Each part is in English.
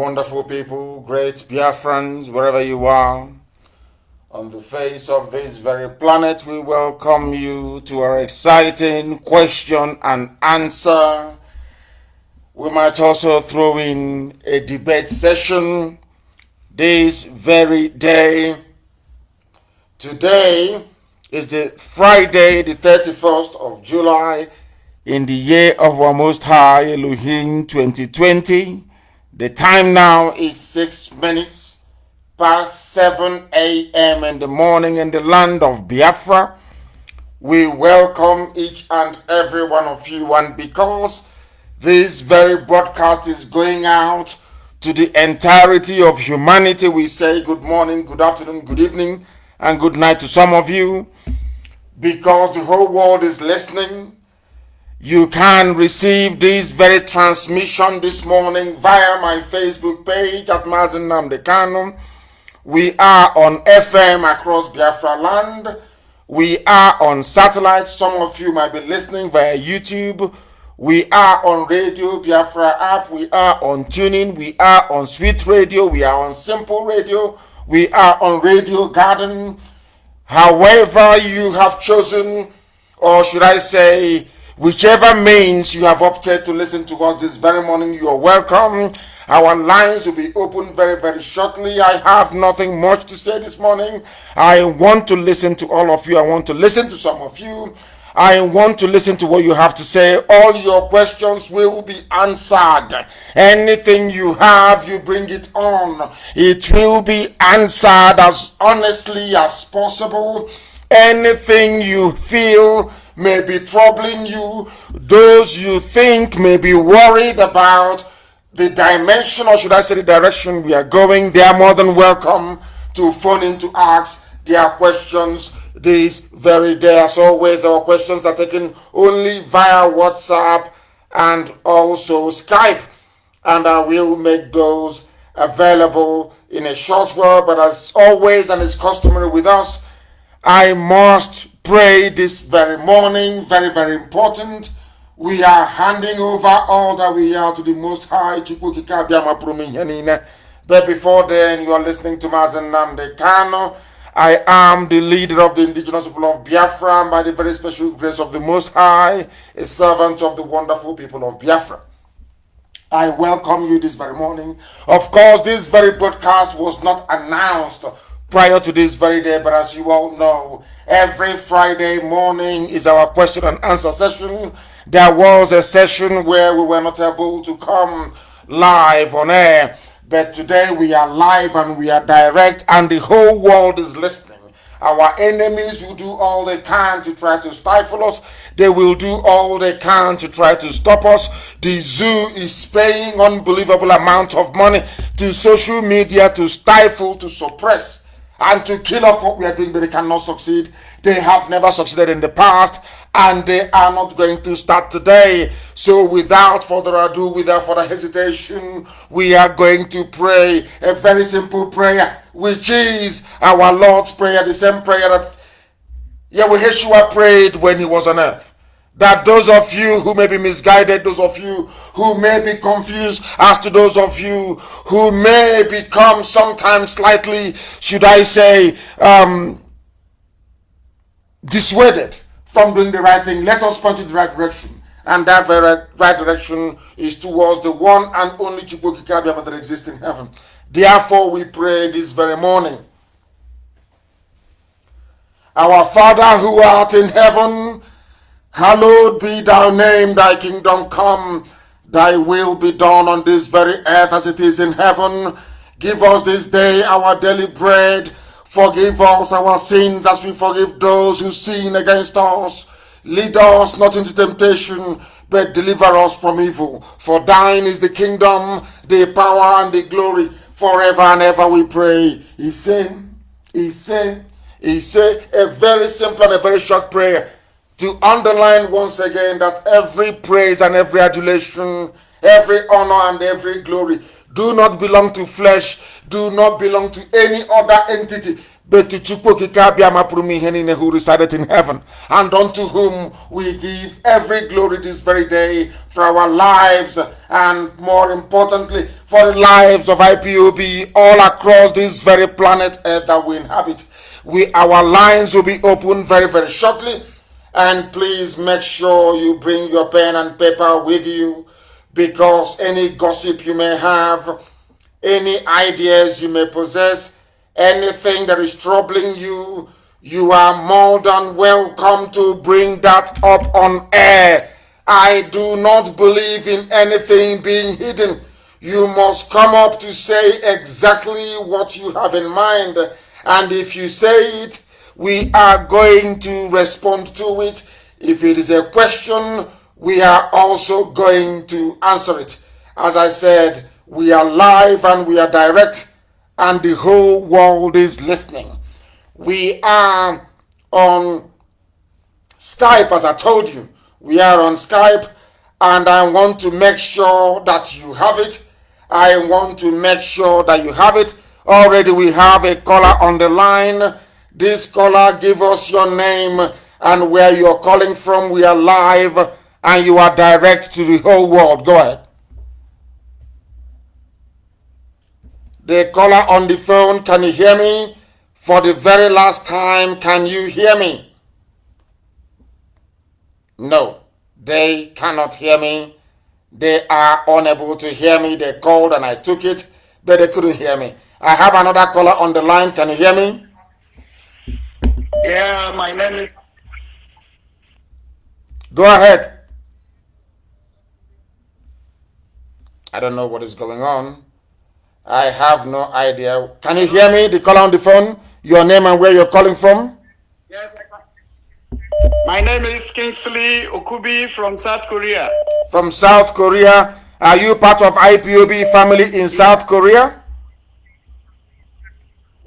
wonderful people, great Biafrans, wherever you are. On the face of this very planet, we welcome you to our exciting question and answer. We might also throw in a debate session this very day. Today is the Friday, the 31st of July, in the year of our Most High Elohim 2020. The time now is 6 minutes past 7 a.m. in the morning in the land of Biafra. We welcome each and every one of you, and because this very broadcast is going out to the entirety of humanity, we say good morning, good afternoon, good evening, and good night to some of you. Because the whole world is listening, you can receive this very transmission this morning via my Facebook page at Mazi Nnamdi Kanu. We are on FM across Biafra land. We are on satellite. Some of you might be listening via YouTube. We are on Radio Biafra app. We are on Tuning. We are on Sweet Radio. We are on Simple Radio. We are on Radio Garden. However you have chosen, or should I say, whichever means you have opted to listen to us this very morning, you are welcome. Our lines will be open very, very shortly. I have nothing much to say this morning. I want to listen to all of you. I want to listen to some of you. I want to listen to what you have to say. All your questions will be answered. Anything you have, you bring it on. It will be answered as honestly as possible. Anything you feel may be troubling you, those you think may be worried about the dimension, or should I say the direction we are going, they are more than welcome to phone in to ask their questions this very day. As always, our questions are taken only via WhatsApp and also Skype, and I will make those available in a short while. But as always, and it's customary with us, I must pray this very morning. Very, very important. We are handing over all that we are to the Most High. But before then, you are listening to Mazi Nnamdi Kanu. I am the leader of the indigenous people of Biafra, and by the very special grace of the Most High, a servant of the wonderful people of Biafra. I welcome you this very morning. Of course, this very broadcast was not announced prior to this very day, but as you all know, every Friday morning is our question and answer session. There was a session where we were not able to come live on air, but today we are live and we are direct, and the whole world is listening. Our enemies will do all they can to try to stifle us. They will do all they can to try to stop us. The zoo is paying unbelievable amount of money to social media to stifle, to suppress, and to kill off what we are doing, but they cannot succeed. They have never succeeded in the past, and they are not going to start today. So without further ado, without further hesitation, we are going to pray a very simple prayer, which is our Lord's Prayer, the same prayer that Yeshua prayed when he was on earth. That those of you who may be misguided, those of you who may be confused, as to those of you who may become sometimes slightly, should I say, dissuaded from doing the right thing, let us point in the right direction. And that very right direction is towards the one and only Chukwu that exists in heaven. Therefore, we pray this very morning. Our Father who art in heaven, hallowed be thy name, thy kingdom come, thy will be done on this very earth as it is in heaven. Give us this day our daily bread. Forgive us our sins as we forgive those who sin against us. Lead us not into temptation, but deliver us from evil. For thine is the kingdom, the power, and the glory, forever and ever, we pray. He said, a very simple and a very short prayer to underline once again that every praise and every adulation, every honor and every glory do not belong to flesh, do not belong to any other entity, but to who resided in heaven, and unto whom we give every glory this very day for our lives, and more importantly, for the lives of IPOB all across this very planet Earth that we inhabit. Our lines will be open very, very shortly, and please make sure you bring your pen and paper with you, because any gossip you may have, any ideas you may possess, anything that is troubling you, you are more than welcome to bring that up on air. I do not believe in anything being hidden. You must come up to say exactly what you have in mind. And if you say it, we are going to respond to it. If it is a question, we are also going to answer it. As I said, we are live and we are direct, and the whole world is listening. We are on Skype, as I told you. We are on Skype, and I want to make sure that you have it. I want to make sure that you have it. Already we have a caller on the line. This caller, give us your name and where you're calling from. We are live and you are direct to the whole world. Go ahead. The caller on the phone, can you hear me? For the very last time, can you hear me? No, they cannot hear me. They are unable to hear me. They called and I took it, but they couldn't hear me. I have another caller on the line. Can you hear me? Yeah, my name is... Go ahead. I don't know what is going on. I have no idea. Can you hear me? The caller on the phone, your name and where you're calling from? Yes, I can. My name is Kingsley Okubi from South Korea. From South Korea. Are you part of IPOB family in South Korea?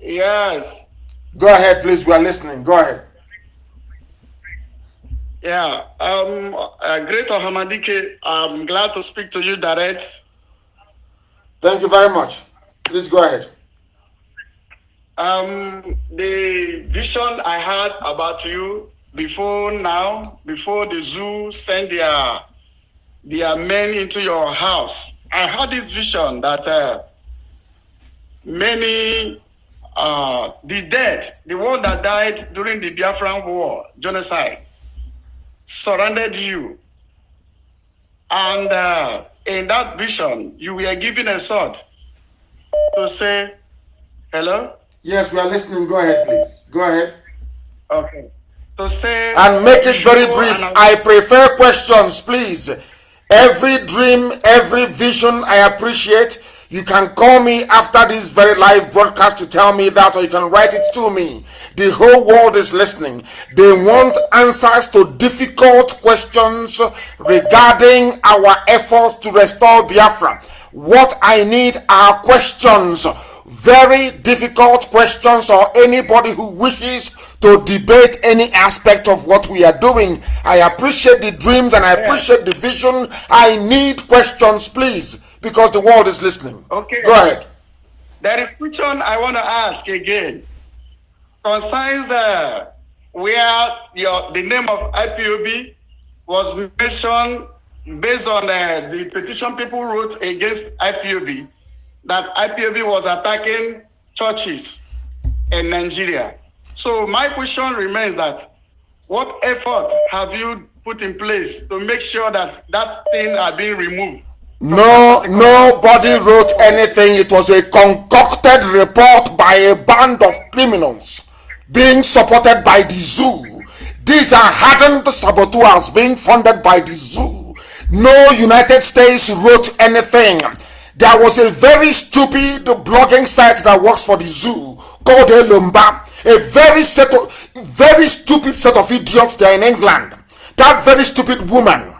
Yes. Go ahead, please. We are listening. Go ahead. Yeah. Great Ohamadike, I'm glad to speak to you direct. Thank you very much. Please go ahead. The vision I had about you before the zoo sent their men into your house, I had this vision that many, the dead, the one that died during the Biafran war, genocide, surrounded you. And in that vision, you were given a sword to say, hello? Yes, we are listening. Go ahead, please. Go ahead. Okay. To say... And make it very brief. I prefer questions, please. Every dream, every vision, I appreciate. You can call me after this very live broadcast to tell me that, or you can write it to me. The whole world is listening. They want answers to difficult questions regarding our efforts to restore Biafra. What I need are questions, very difficult questions, or anybody who wishes to debate any aspect of what we are doing. I appreciate the dreams and I appreciate the vision. I need questions, please, because the world is listening. Okay. Go ahead. There is a question I want to ask again. Concerns where the name of IPOB was mentioned based on the petition people wrote against IPOB, that IPOB was attacking churches in Nigeria. So my question remains that what effort have you put in place to make sure that that thing are being removed? Nobody wrote anything. It was a concocted report by a band of criminals being supported by the zoo. These are hardened saboteurs being funded by the zoo. No United States wrote anything. There was a very stupid blogging site that works for the zoo called Lumba. A very stupid set of idiots there in England. That very stupid woman.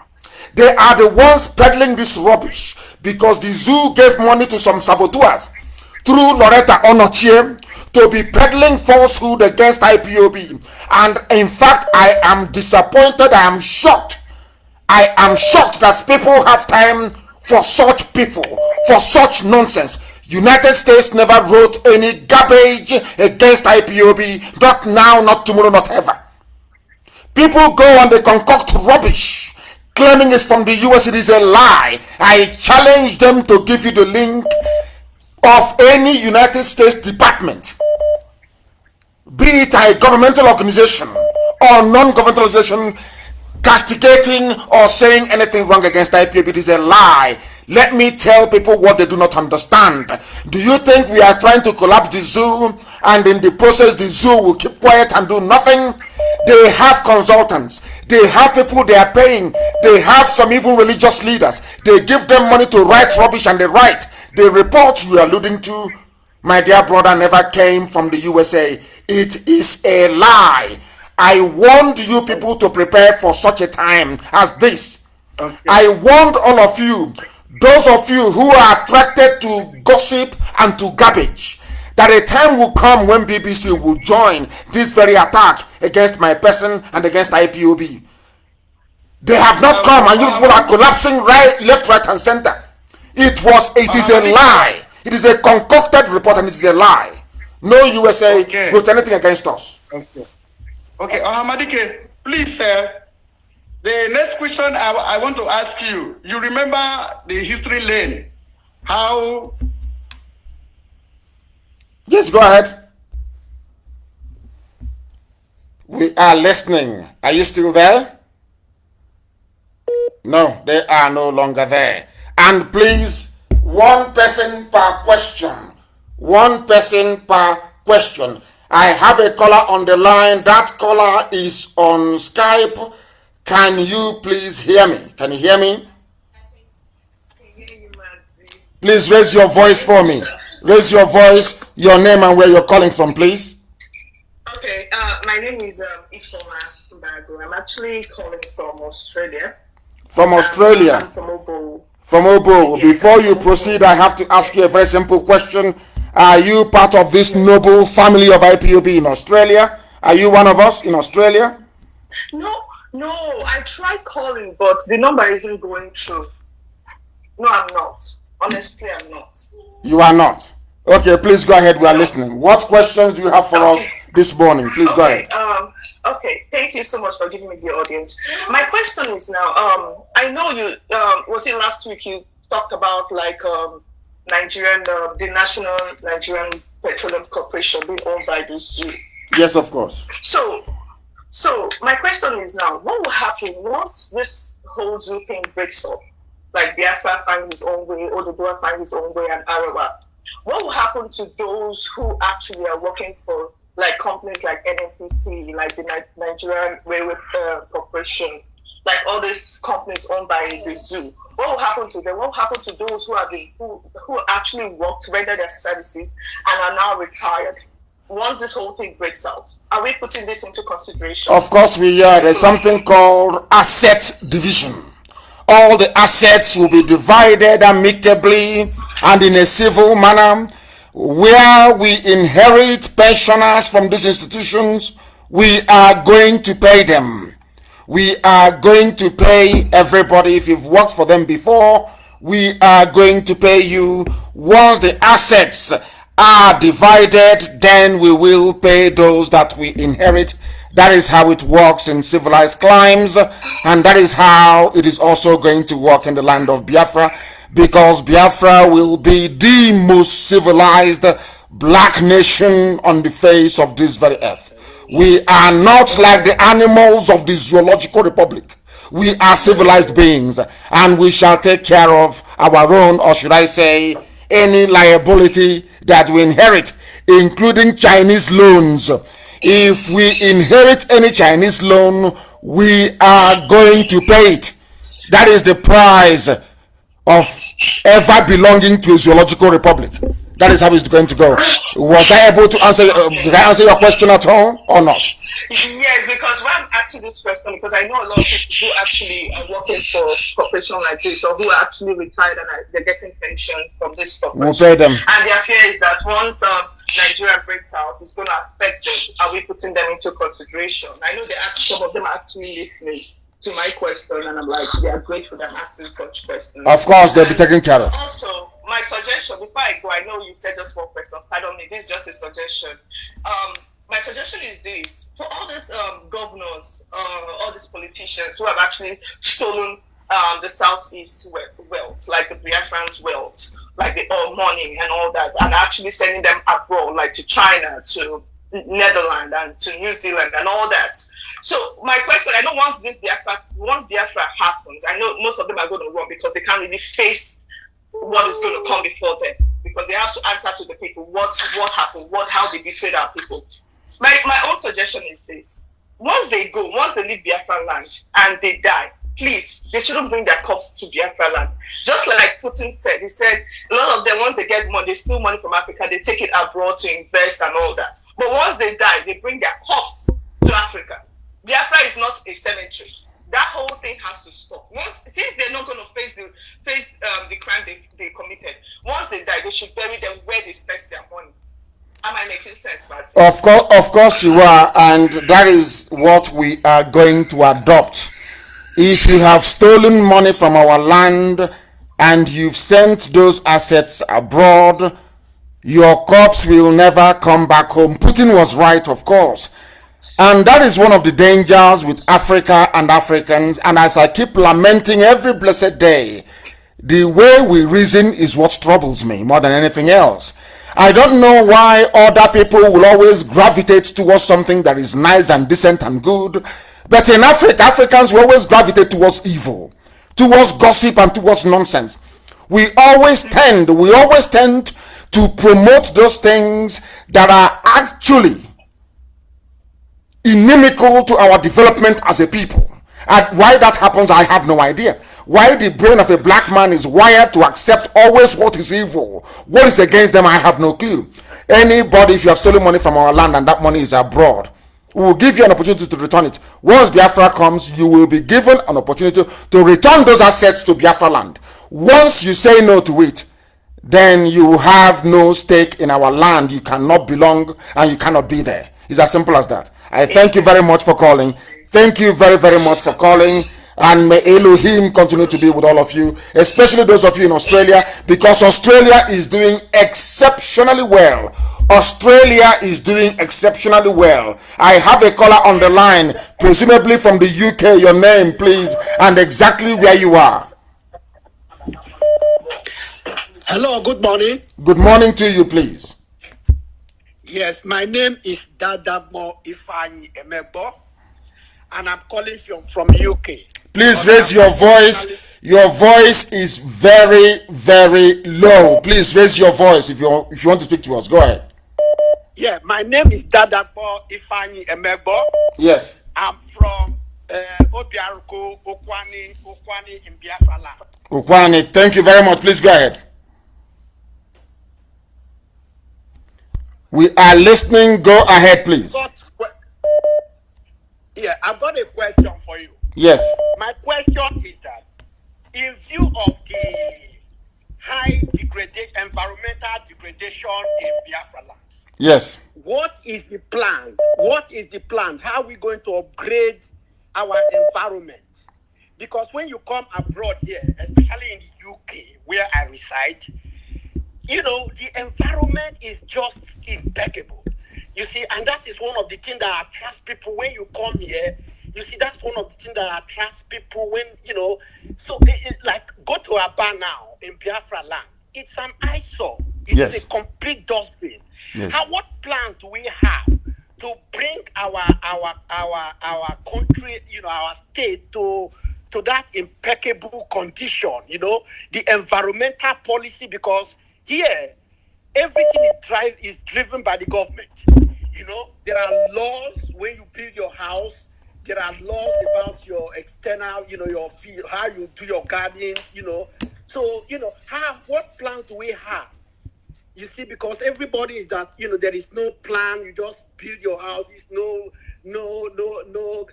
They are the ones peddling this rubbish because the zoo gave money to some saboteurs through Loretta Onochie to be peddling falsehood against IPOB. And in fact, I am disappointed. I am shocked. I am shocked that people have time for such people, for such nonsense. United States never wrote any garbage against IPOB. Not now, not tomorrow, not ever. People go and they concoct rubbish, claiming it's from the US. It is a lie. I challenge them to give you the link of any United States department, be it a governmental organization or non-governmental organization, castigating or saying anything wrong against IPOB. It is a lie. Let me tell people what they do not understand. Do you think we are trying to collapse the zoo, and in the process the zoo will keep quiet and do nothing? They have consultants, they have people they are paying, they have some even religious leaders. They give them money to write rubbish, and they write. The reports you are alluding to, my dear brother, never came from the USA. It is a lie. I warned you people to prepare for such a time as this. Okay. I warned all of you, those of you who are attracted to gossip and to garbage, that a time will come when BBC will join this very attack against my person and against IPOB. They have not come, and you people are collapsing right, left, right, and center. It is a lie. It is a concocted report, and it is a lie. No USA wrote anything against us. Okay, Ohamadike, please, sir. The next question I want to ask you. You remember the history lane? How? Yes, go ahead. We are listening. Are you still there? No, they are no longer there. And please, one person per question. One person per question. I have a caller on the line. That caller is on Skype. Can you please hear me? Can you hear me? I can hear you, Mazi. Please raise your voice for me. Raise your voice, your name and where you're calling from, please. Okay, my name is Ipob One. I'm actually calling from Australia. From Australia? I'm from Obo. From Obo. Yes, before you proceed, I have to ask you a very simple question. Are you part of this noble family of IPOB in Australia? Are you one of us in Australia? No, I tried calling, but the number isn't going through. No, I'm not. Honestly, I'm not. You are not? Okay, please go ahead. We are listening. What questions do you have for us this morning? Please go ahead. Okay, thank you so much for giving me the audience. My question is now, I know you, was it last week you talked about like Nigerian, the National Nigerian Petroleum Corporation being owned by the zoo. Yes, of course. So my question is now, what will happen once this whole zoo thing breaks up? Like Biafra finds its own way, Oduduwa finds its own way, and Arawa. What will happen to those who actually are working for like companies like NNPC, like the Nigerian Railway Corporation, like all these companies owned by the zoo? What will happen to them? What will happen to those who actually worked, rendered their services, and are now retired? Once this whole thing breaks out, are we putting this into consideration? Of course we are. There's something called asset division. All the assets will be divided amicably and in a civil manner. Where we inherit pensioners from these institutions, we are going to pay them. We are going to pay everybody. If you've worked for them before, we are going to pay you. Once the assets are divided, then we will pay those that we inherit. That is how it works in civilized climes, and that is how it is also going to work in the land of Biafra, because Biafra will be the most civilized black nation on the face of this very earth. We are not like the animals of the zoological republic. We are civilized beings, and we shall take care of our own, or should I say, any liability that we inherit, including Chinese loans. If we inherit any Chinese loan, we are going to pay it. That is the price of ever belonging to a zoological republic. That is how it's going to go. Was I able to answer? Did I answer your question at all or not? Yes, because when I'm asking this question, because I know a lot of people who actually are working for corporations like this, or who are actually retired and they're getting pension from this corporation. We'll pay them. And their fear is that once Nigeria breaks out, it's going to affect them. Are we putting them into consideration? I know some of them are actually listening to my question, and I'm like, they are grateful that I'm asking such questions. Of course, they'll be taken care of. Also, my my suggestion, before I go, I know you said just one person, pardon me, this is just a suggestion. My suggestion is this: for all these governors, all these politicians who have actually stolen the Southeast wealth, like the Biafrans' wealth, like the oil money and all that, and actually sending them abroad, like to China, to Netherlands, and to New Zealand, and all that. So my question, I know once Biafra happens, I know most of them are going to run because they can't really face what is going to come before them, because they have to answer to the people what happened, how they betrayed our people. My own suggestion is this: once they leave Biafra land and they die, please, they shouldn't bring their corpse to Biafra land. Just like Putin said, he said a lot of them, once they get money, they steal money from Africa, they take it abroad to invest and all that. But once they die, they bring their corpse to Africa. Biafra is not a cemetery. That whole thing has to stop. Since they're not going to face the crime they committed, once they die, they should bury them where they spent their money. Am I making sense, Mazi? Of course you are, and that is what we are going to adopt. If you have stolen money from our land and you've sent those assets abroad, your corpse will never come back home. Putin was right, of course. And that is one of the dangers with Africa and Africans. And as I keep lamenting every blessed day, the way we reason is what troubles me more than anything else. I don't know why other people will always gravitate towards something that is nice and decent and good. But in Africa, Africans will always gravitate towards evil, towards gossip and towards nonsense. We always tend to promote those things that are actually inimical to our development as a people. And why that happens, I have no idea. Why the brain of a black man is wired to accept always what is evil, what is against them, I have no clue. Anybody, if you have stolen money from our land and that money is abroad, we will give you an opportunity to return it. Once Biafra comes, you will be given an opportunity to return those assets to Biafra land. Once you say no to it, then you have no stake in our land. You cannot belong and you cannot be there. It's as simple as that. I thank you very much for calling. Thank you very, very much for calling. And may Elohim continue to be with all of you, especially those of you in Australia, because Australia is doing exceptionally well. Australia is doing exceptionally well. I have a caller on the line, presumably from the UK. Your name, please, and exactly where you are. Hello, good morning. Good morning to you, please. Yes, my name is Dadamo Ifani Emebo, and I'm calling from UK. Please raise your voice. Your voice is very, very low. Please raise your voice if you want to speak to us. Go ahead. Yeah, my name is Dadamo Ifani Emebo. Yes. I'm from Obiaruko, Okwani in Biafra land. Okwani, thank you very much. Please go ahead. We are listening. Go ahead, please. I've got a question for you. Yes. My question is that, in view of the high environmental degradation in Biafra land, yes, what is the plan? What is the plan? How are we going to upgrade our environment? Because when you come abroad here, especially in the UK, where I reside, you know, the environment is just impeccable. You see, and that is one of the things that attracts people when you come here. You see, that's one of the things that attracts people when, you know, so like go to Aba now in Biafra land. It's an eyesore. It's a complete dustbin. Yes. What plans do we have to bring our country, you know, our state to that impeccable condition, you know, the environmental policy, because here everything is driven by the government. You know, there are laws when you build your house. There are laws about your external, you know, your field, how you do your gardening, you know. So, you know, what plans do we have? You see, because everybody is that, you know, there is no plan. You just build your house. There's no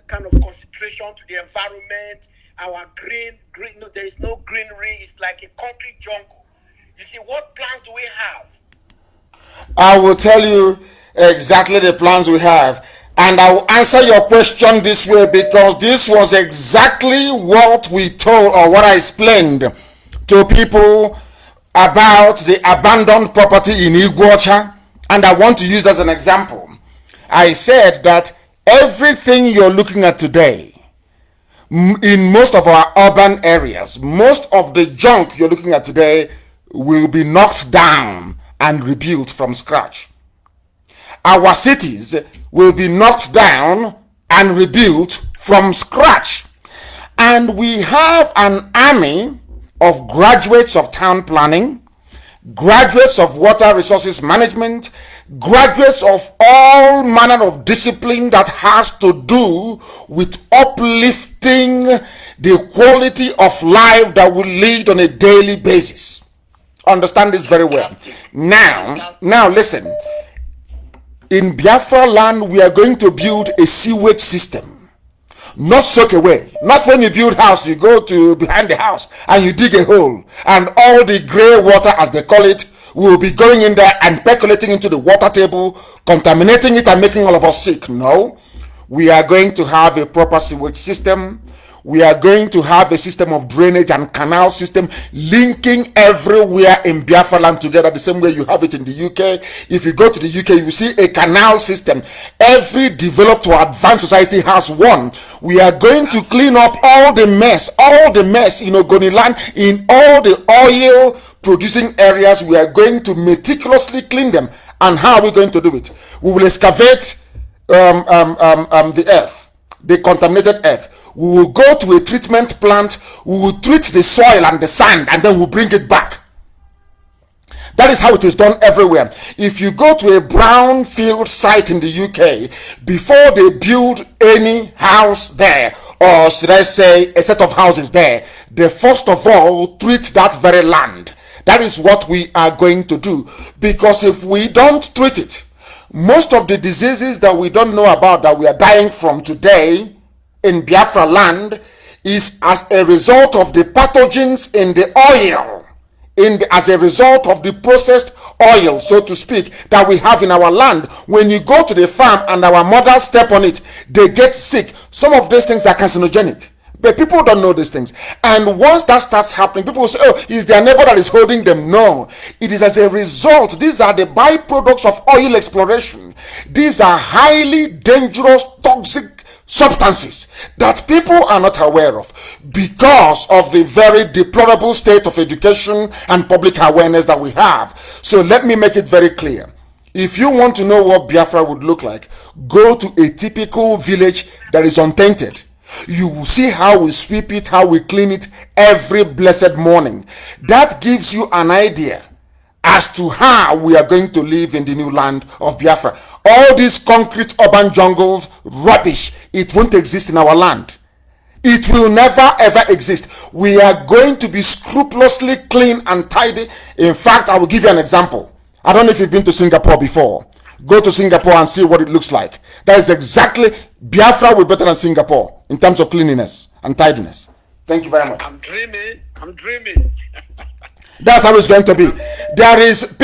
kind of concentration to the environment. Our green, no, there is no greenery. It's like a concrete jungle. You see, what plans do we have? I will tell you exactly the plans we have. And I will answer your question this way, because this was exactly what we told, or what I explained to people about the abandoned property in Iguacha, and I want to use that as an example. I said that everything you're looking at today in most of our urban areas, most of the junk you're looking at today will be knocked down and rebuilt from scratch. Our cities will be knocked down and rebuilt from scratch. And we have an army of graduates of town planning, graduates of water resources management, graduates of all manner of discipline that has to do with uplifting the quality of life that we lead on a daily basis. Understand this very well. Now listen. In Biafra land, we are going to build a sewage system. Not soak away. Not when you build house, you go to behind the house and you dig a hole, and all the gray water, as they call it, will be going in there and percolating into the water table, contaminating it and making all of us sick. No, we are going to have a proper sewage system. We are going to have a system of drainage and canal system linking everywhere in Biafra land together, the same way you have it in the UK. If you go to the UK, you will see a canal system. Every developed or advanced society has one. We are going to clean up all the mess in Ogoni land, in all the oil producing areas. We are going to meticulously clean them. And how are we going to do it? We will excavate the earth, the contaminated earth. We will go to a treatment plant, we will treat the soil and the sand, and then we'll bring it back. That is how it is done everywhere. If you go to a brownfield site in the UK, before they build any house there, or should I say a set of houses there, they first of all treat that very land. That is what we are going to do. Because if we don't treat it, most of the diseases that we don't know about that we are dying from today in Biafra land is as a result of the pathogens in the oil, as a result of the processed oil, so to speak, that we have in our land. When you go to the farm and our mothers step on it, they get sick. Some of these things are carcinogenic, but people don't know these things. And once that starts happening, people will say, oh, is their neighbor that is holding them? No, it is as a result. These are the byproducts of oil exploration. These are highly dangerous, toxic substances that people are not aware of because of the very deplorable state of education and public awareness that we have. So let me make it very clear. If you want to know what Biafra would look like, go to a typical village that is untainted. You will see how we sweep it, how we clean it every blessed morning. That gives you an idea as to how we are going to live in the new land of Biafra. All these concrete urban jungles, rubbish, it won't exist in our land. It will never ever exist. We are going to be scrupulously clean and tidy. In fact, I will give you an example. I don't know if you've been to Singapore before. Go to Singapore and see what it looks like. That is exactly, Biafra will be better than Singapore in terms of cleanliness and tidiness. Thank you very much. I'm dreaming. That's how it's going to be. There is,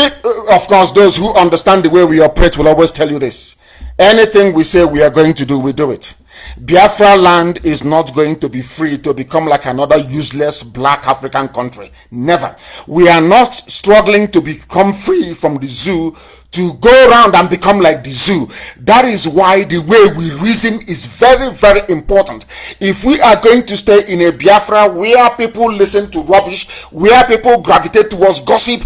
of course, those who understand the way we operate will always tell you this. Anything we say we are going to do, we do it. Biafra land is not going to be free to become like another useless black African country. Never. We are not struggling to become free from the zoo to go around and become like the zoo. That is why the way we reason is very, very important. If we are going to stay in a Biafra where people listen to rubbish, where people gravitate towards gossip,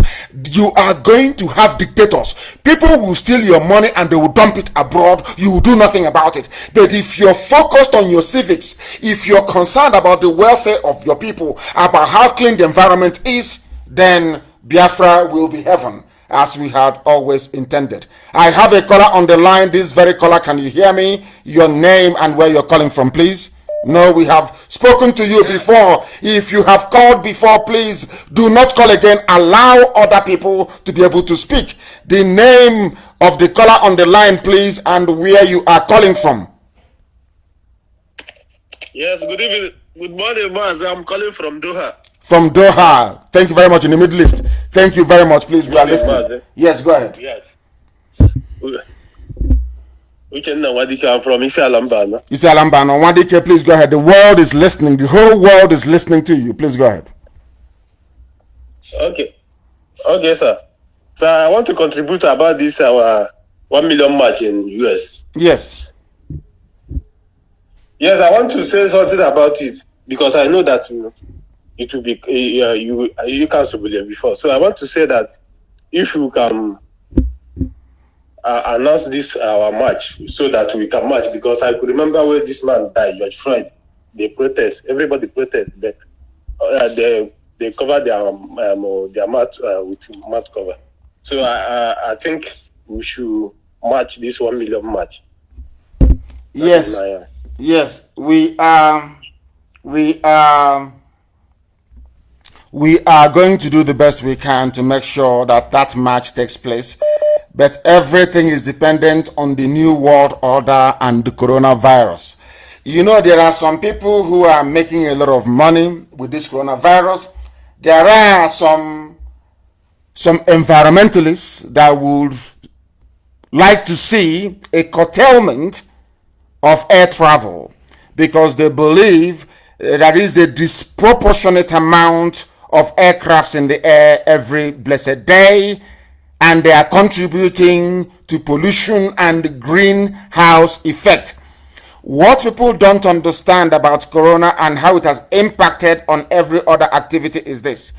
you are going to have dictators. People will steal your money and they will dump it abroad. You will do nothing about it. But if you're focused on your civics, if you're concerned about the welfare of your people, about how clean the environment is, then Biafra will be heaven, as we had always intended. I have a caller on the line. This very caller, can you hear me? Your name and where you're calling from, please. No, we have spoken to you before. If you have called before, please do not call again. Allow other people to be able to speak. The name of the caller on the line, please, and where you are calling from. Yes, good evening. Good morning, Mazi. I'm calling from Doha. From Doha. Thank you very much, in the Middle East. Thank you very much. Please, we are listening. Mazi. Yes, go ahead. Yes. I'm from Isalambana. Isalambana. Wadike, please go ahead. The world is listening. The whole world is listening to you. Please go ahead. Okay. Okay, sir. So I want to contribute about this our 1 million march in US. Yes. Yes, I want to say something about it because I know that it will be you can't believe before. So I want to say that if you can announce this our march so that we can march, because I could remember when this man died, George Floyd. They protest, everybody protest, but they cover their mouth with mouth cover. So I think we should march this 1 million march. Yes, yes, we are going to do the best we can to make sure that that march takes place. But everything is dependent on the new world order and the coronavirus. You know, there are some people who are making a lot of money with this coronavirus. There are some environmentalists that would like to see a curtailment of air travel because they believe there is a disproportionate amount of aircrafts in the air every blessed day, and they are contributing to pollution and greenhouse effect. What people don't understand about corona and how it has impacted on every other activity is this: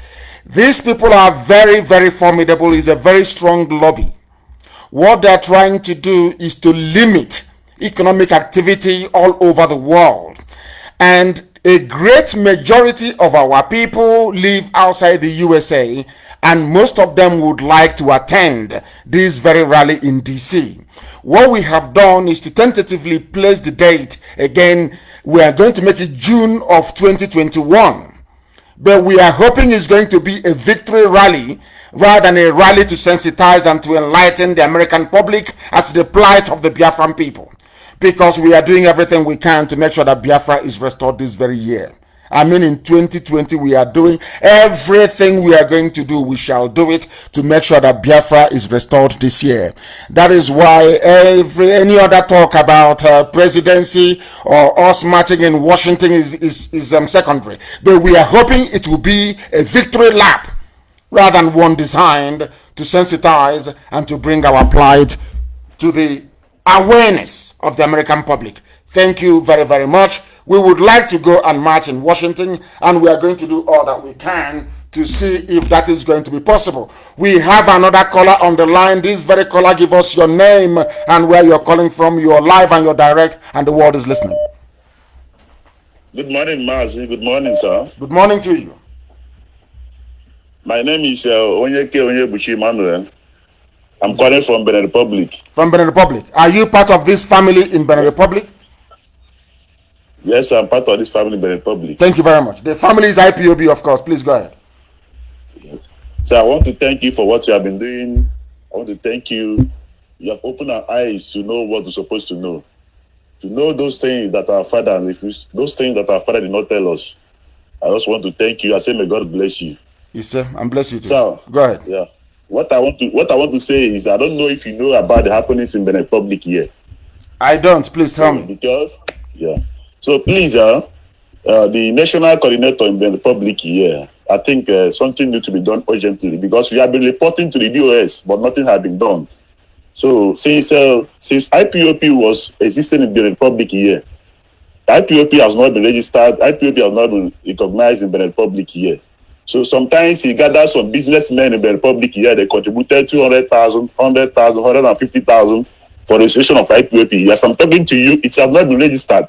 these people are very, very formidable. It's a very strong lobby. What they're trying to do is to limit economic activity all over the world. And a great majority of our people live outside the USA, and most of them would like to attend this very rally in DC. What we have done is to tentatively place the date again. We are going to make it June of 2021. But we are hoping it's going to be a victory rally rather than a rally to sensitize and to enlighten the American public as to the plight of the Biafran people. Because we are doing everything we can to make sure that Biafra is restored this very year. I mean, in 2020, we are doing everything we are going to do. We shall do it to make sure that Biafra is restored this year. That is why any other talk about presidency or us marching in Washington is secondary. But we are hoping it will be a victory lap rather than one designed to sensitize and to bring our plight to the awareness of the American public. Thank you very, very much. We would like to go and march in Washington, and we are going to do all that we can to see if that is going to be possible. We have another caller on the line. This very caller, give us your name and where you're calling from. You're live and you're direct, and the world is listening. Good morning, Mazi. Good morning, sir. Good morning to you. My name is Onyeke Onyebuchi Emmanuel. I'm calling from Benin Republic. From Benin Republic. Are you part of this family in Benin Republic? Yes, I'm part of this family in Benin Republic. Thank you very much. The family is IPOB, of course. Please go ahead. Yes. So I want to thank you for what you have been doing. I want to thank you. You have opened our eyes to know what we're supposed to know. To know those things that our father refused, those things that our father did not tell us. I just want to thank you. I say, may God bless you. Yes, sir. And bless you too. So, go ahead. Yeah. What I want to say is, I don't know if you know about the happenings in Benin Republic here. I don't. Please tell me. Because, yeah. So please, the national coordinator in Benin Republic here, I think something needs to be done urgently, because we have been reporting to the DOS, but nothing has been done. So since IPOP was existing in Benin Republic here, IPOP has not been registered. IPOP has not been recognized in Benin Republic here. So sometimes he gathers some businessmen in the Republic here. They contributed 200,000, 100,000, 150,000 for registration of IPOP. Yes, I'm talking to you. It has not been registered.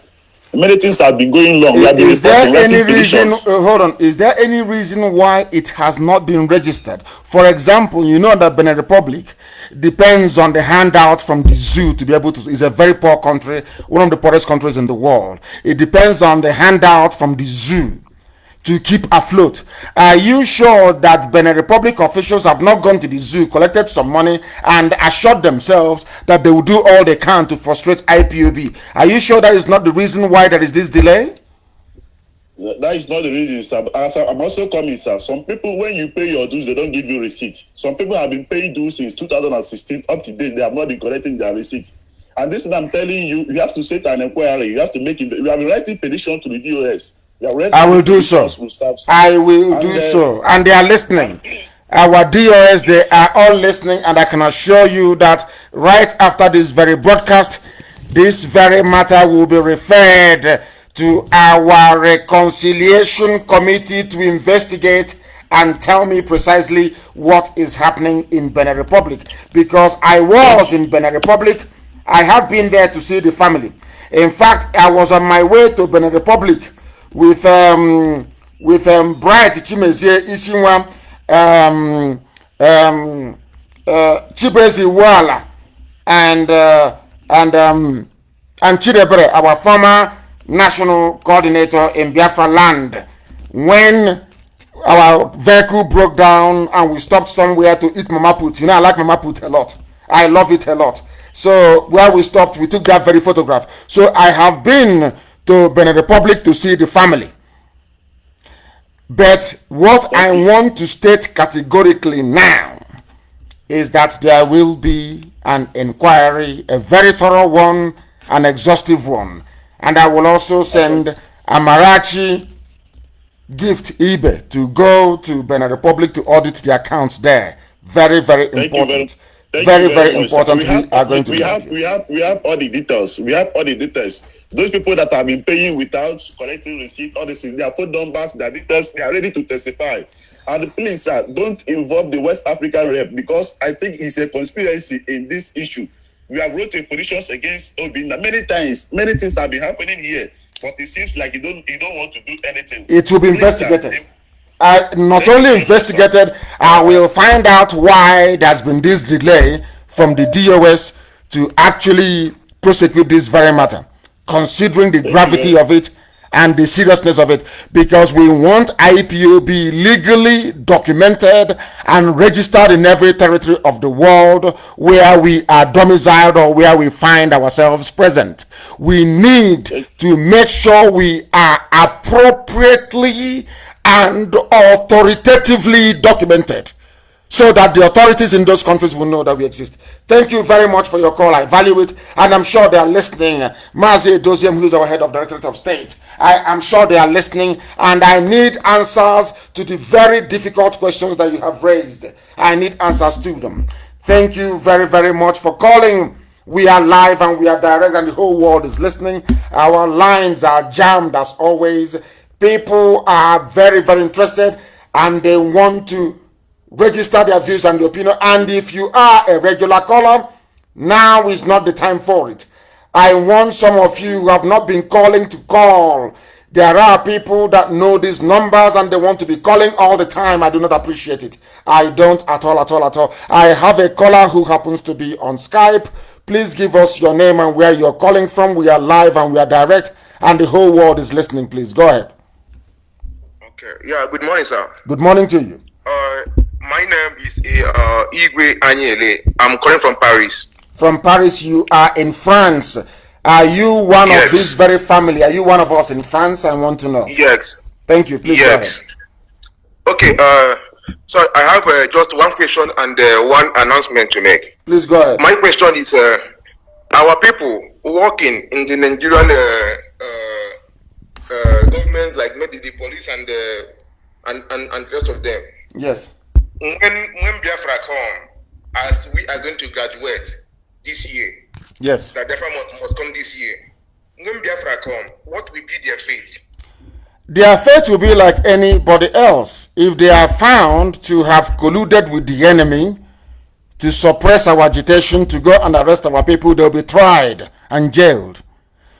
Many things have been going wrong. Is there any reason? Hold on. Is there any reason why it has not been registered? For example, you know that Benin Republic depends on the handout from the zoo to be able to. It's a very poor country, one of the poorest countries in the world. It depends on the handout from the zoo to keep afloat. Are you sure that Benin Republic officials have not gone to the zoo, collected some money, and assured themselves that they will do all they can to frustrate IPOB? Are you sure that is not the reason why there is this delay? That is not the reason, sir. I'm also coming, sir. Some people, when you pay your dues, they don't give you receipt. Some people have been paying dues since 2016 up to date. They have not been collecting their receipts. And this is what I'm telling you. You have to set an inquiry. You have to make it. We have been writing petition to the DOS. I will do so. I will do so. And they are listening. Our DOS, they are all listening, and I can assure you that right after this very broadcast, this very matter will be referred to our reconciliation committee to investigate and tell me precisely what is happening in Benin Republic. Because I was in Benin Republic, I have been there to see the family. In fact, I was on my way to Benin Republic with Bright Chimezie Isinwa, Chibezi Wala, and Chidebre, our former national coordinator in Biafra land, when our vehicle broke down and we stopped somewhere to eat mama put. You know, I like mama put a lot. I love it a lot. So where we stopped, we took that very photograph. So I have been to Benin Republic to see the family. But what I want to state categorically now is that there will be an inquiry, a very thorough one, an exhaustive one. And I will also send Amarachi Gift Ibe to go to Benin Republic to audit the accounts there. Very, very important. Very important. We have all the details. We have all the details. Those people that have been paying without collecting receipt, all this, their phone numbers, their details, they are ready to testify. And please, sir, don't involve the West African rep, because I think it's a conspiracy in this issue. We have wrote petitions against Obina many times. Many things have been happening here, but it seems like you don't want to do anything. It will be investigated. Not only investigated, I will find out why there's been this delay from the DOS to actually prosecute this very matter, considering the gravity of it and the seriousness of it, because we want IPOB legally documented and registered in every territory of the world where we are domiciled or where we find ourselves present. We need to make sure we are appropriately and authoritatively documented, so that the authorities in those countries will know that we exist. Thank you very much for your call. I value it, and I'm sure they are listening. Mazi Doziem, who is our head of Directorate of State, I am sure they are listening, and I need answers to the very difficult questions that you have raised. I need answers to them. Thank you very, very much for calling. We are live and we are direct, and the whole world is listening. Our lines are jammed as always. People are very, very interested, and they want to register their views and their opinion. And if you are a regular caller, now is not the time for it. I want some of you who have not been calling to call. There are people that know these numbers and they want to be calling all the time. I do not appreciate it. I don't at all. I have a caller who happens to be on Skype. Please give us your name and where you're calling from. We are live and we are direct, and the whole world is listening. Please go ahead. Okay. Yeah. Good morning, sir. Good morning to you. My name is Igwe Anyele. I'm calling from Paris. From Paris, you are in France. Are you one of this very family? Are you one of us in France? I want to know. Yes. Thank you. Please go ahead. Okay. So I have just one question and one announcement to make. Please go ahead. My question is, our people working in the Nigerian government, like maybe the police and the rest of them. Yes. When Biafra come, as we are going to graduate this year. Yes. That Biafra must come this year. When Biafra come, what will be their fate? Their fate will be like anybody else. If they are found to have colluded with the enemy to suppress our agitation, to go and arrest our people, they'll be tried and jailed.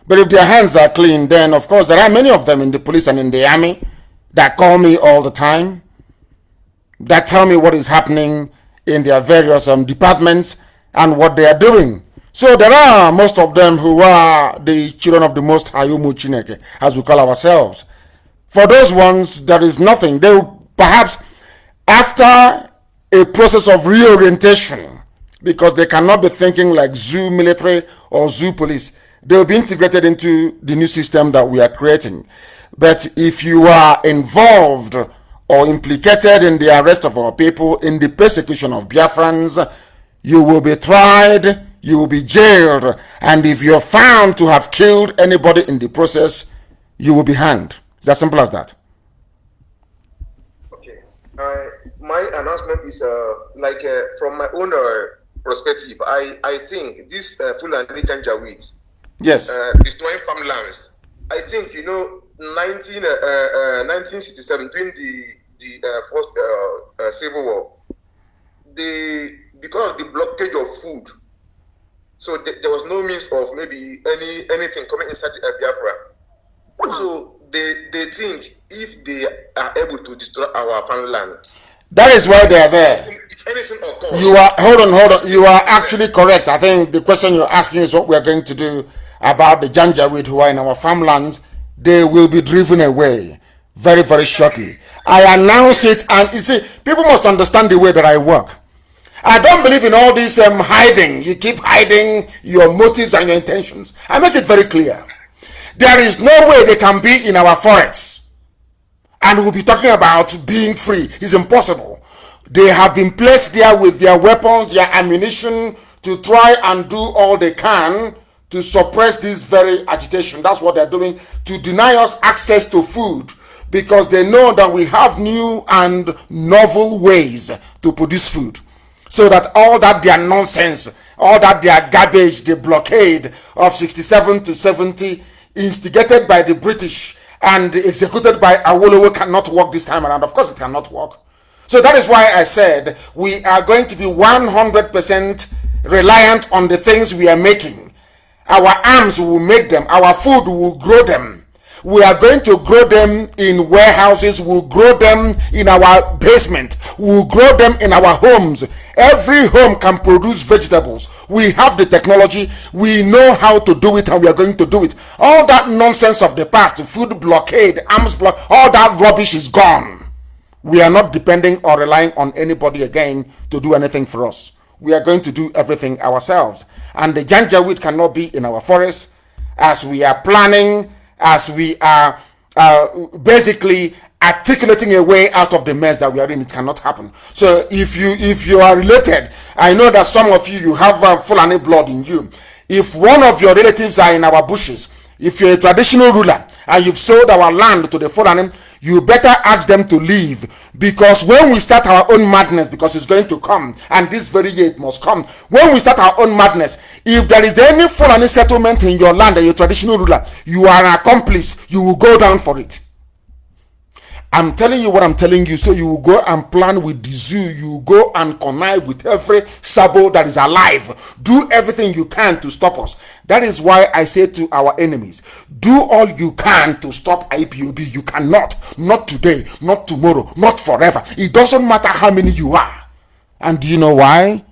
But if their hands are clean, then of course there are many of them in the police and in the army that call me all the time, that tell me what is happening in their various departments and what they are doing. So there are most of them who are the children of the Most High, Chineke, as we call ourselves. For those ones, there is nothing. They will perhaps, after a process of reorientation, because they cannot be thinking like zoo military or zoo police, they will be integrated into the new system that we are creating. But if you are involved or implicated in the arrest of our people, in the persecution of Biafrans, you will be tried, you will be jailed, and if you're found to have killed anybody in the process, you will be hanged. It's as simple as that. Okay. My announcement is from my own perspective. I think this Fulani Janjaweed Yes. destroying farmlands. I think 1967 during the first civil war, because of the blockage of food, so there was no means of maybe anything coming inside the Biafra. So they think if they are able to destroy our farmlands, that is why they are there. If anything occurs, You are hold on. You are actually correct. I think the question you're asking is what we are going to do about the Janjaweed who are in our farmlands. They will be driven away very, very shortly. I announce it, and you see, people must understand the way that I work. I don't believe in all this hiding. You keep hiding your motives and your intentions. I make it very clear. There is no way they can be in our forests and we'll be talking about being free. It's impossible. They have been placed there with their weapons, their ammunition, to try and do all they can to suppress this very agitation. That's what they're doing, to deny us access to food, because they know that we have new and novel ways to produce food. So that all that their nonsense, all that their garbage, the blockade of 67 to 70, instigated by the British and executed by Awolowo, cannot work this time around. Of course it cannot work. So that is why I said we are going to be 100% reliant on the things we are making. Our arms will make them, our food will grow them. We are going to grow them in warehouses, we'll grow them in our basement, we'll grow them in our homes. Every home can produce vegetables. We have the technology, we know how to do it, and we are going to do it. All that nonsense of the past, food blockade, arms block, all that rubbish is gone. We are not depending or relying on anybody again to do anything for us. We are going to do everything ourselves. And the Janjaweed cannot be in our forests, as we are planning, as we are basically articulating a way out of the mess that we are in. It cannot happen. So if you are related, I know that some of you have Fulani blood in you. If one of your relatives are in our bushes, if you're a traditional ruler and you've sold our land to the Fulani, you better ask them to leave, because when we start our own madness, because it's going to come, and this very year it must come, when we start our own madness, if there is any Fulani settlement in your land and you're a traditional ruler, you are an accomplice, you will go down for it. I'm telling you what I'm telling you. So you will go and plan with the zoo, you will go and connive with every sabo that is alive. Do everything you can to stop us. That is why I say to our enemies, do all you can to stop IPOB. You cannot. Not today, not tomorrow, not forever. It doesn't matter how many you are. And do you know why?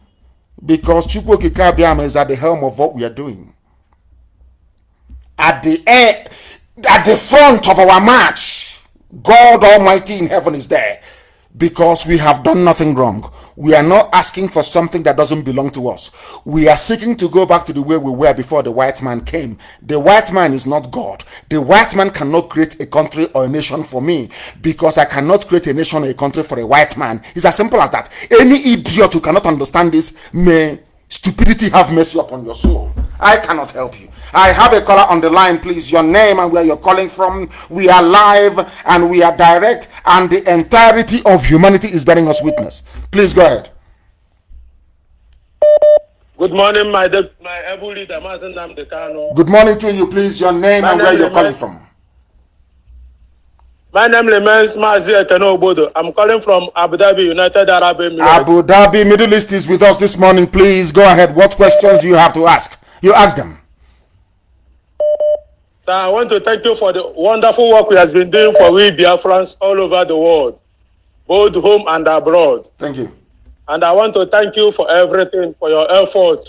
Because Chukwu Okike Abiama is at the helm of what we are doing. At the front of our march, God Almighty in heaven is there, because we have done nothing wrong. We are not asking for something that doesn't belong to us. We are seeking to go back to the way we were before the white man came. The white man is not God. The white man cannot create a country or a nation for me, because I cannot create a nation or a country for a white man. It's as simple as that. Any idiot who cannot understand this, may stupidity have mercy upon your soul. I cannot help you. I have a caller on the line, please. Your name and where you're calling from. We are live and we are direct, and the entirety of humanity is bearing us witness. Please go ahead. Good morning, my able leader, Mazi Nnamdi Kanu. Good morning to you, please. Your name and where you're calling from. My name remains Mazi Nnamdi. I'm calling from Abu Dhabi, United Arab Emirates. Abu Dhabi, Middle East is with us this morning. Please go ahead. What questions do you have to ask? You ask them. Sir, I want to thank you for the wonderful work we have been doing for we Biafrans all over the world, both home and abroad. Thank you. And I want to thank you for everything, for your effort.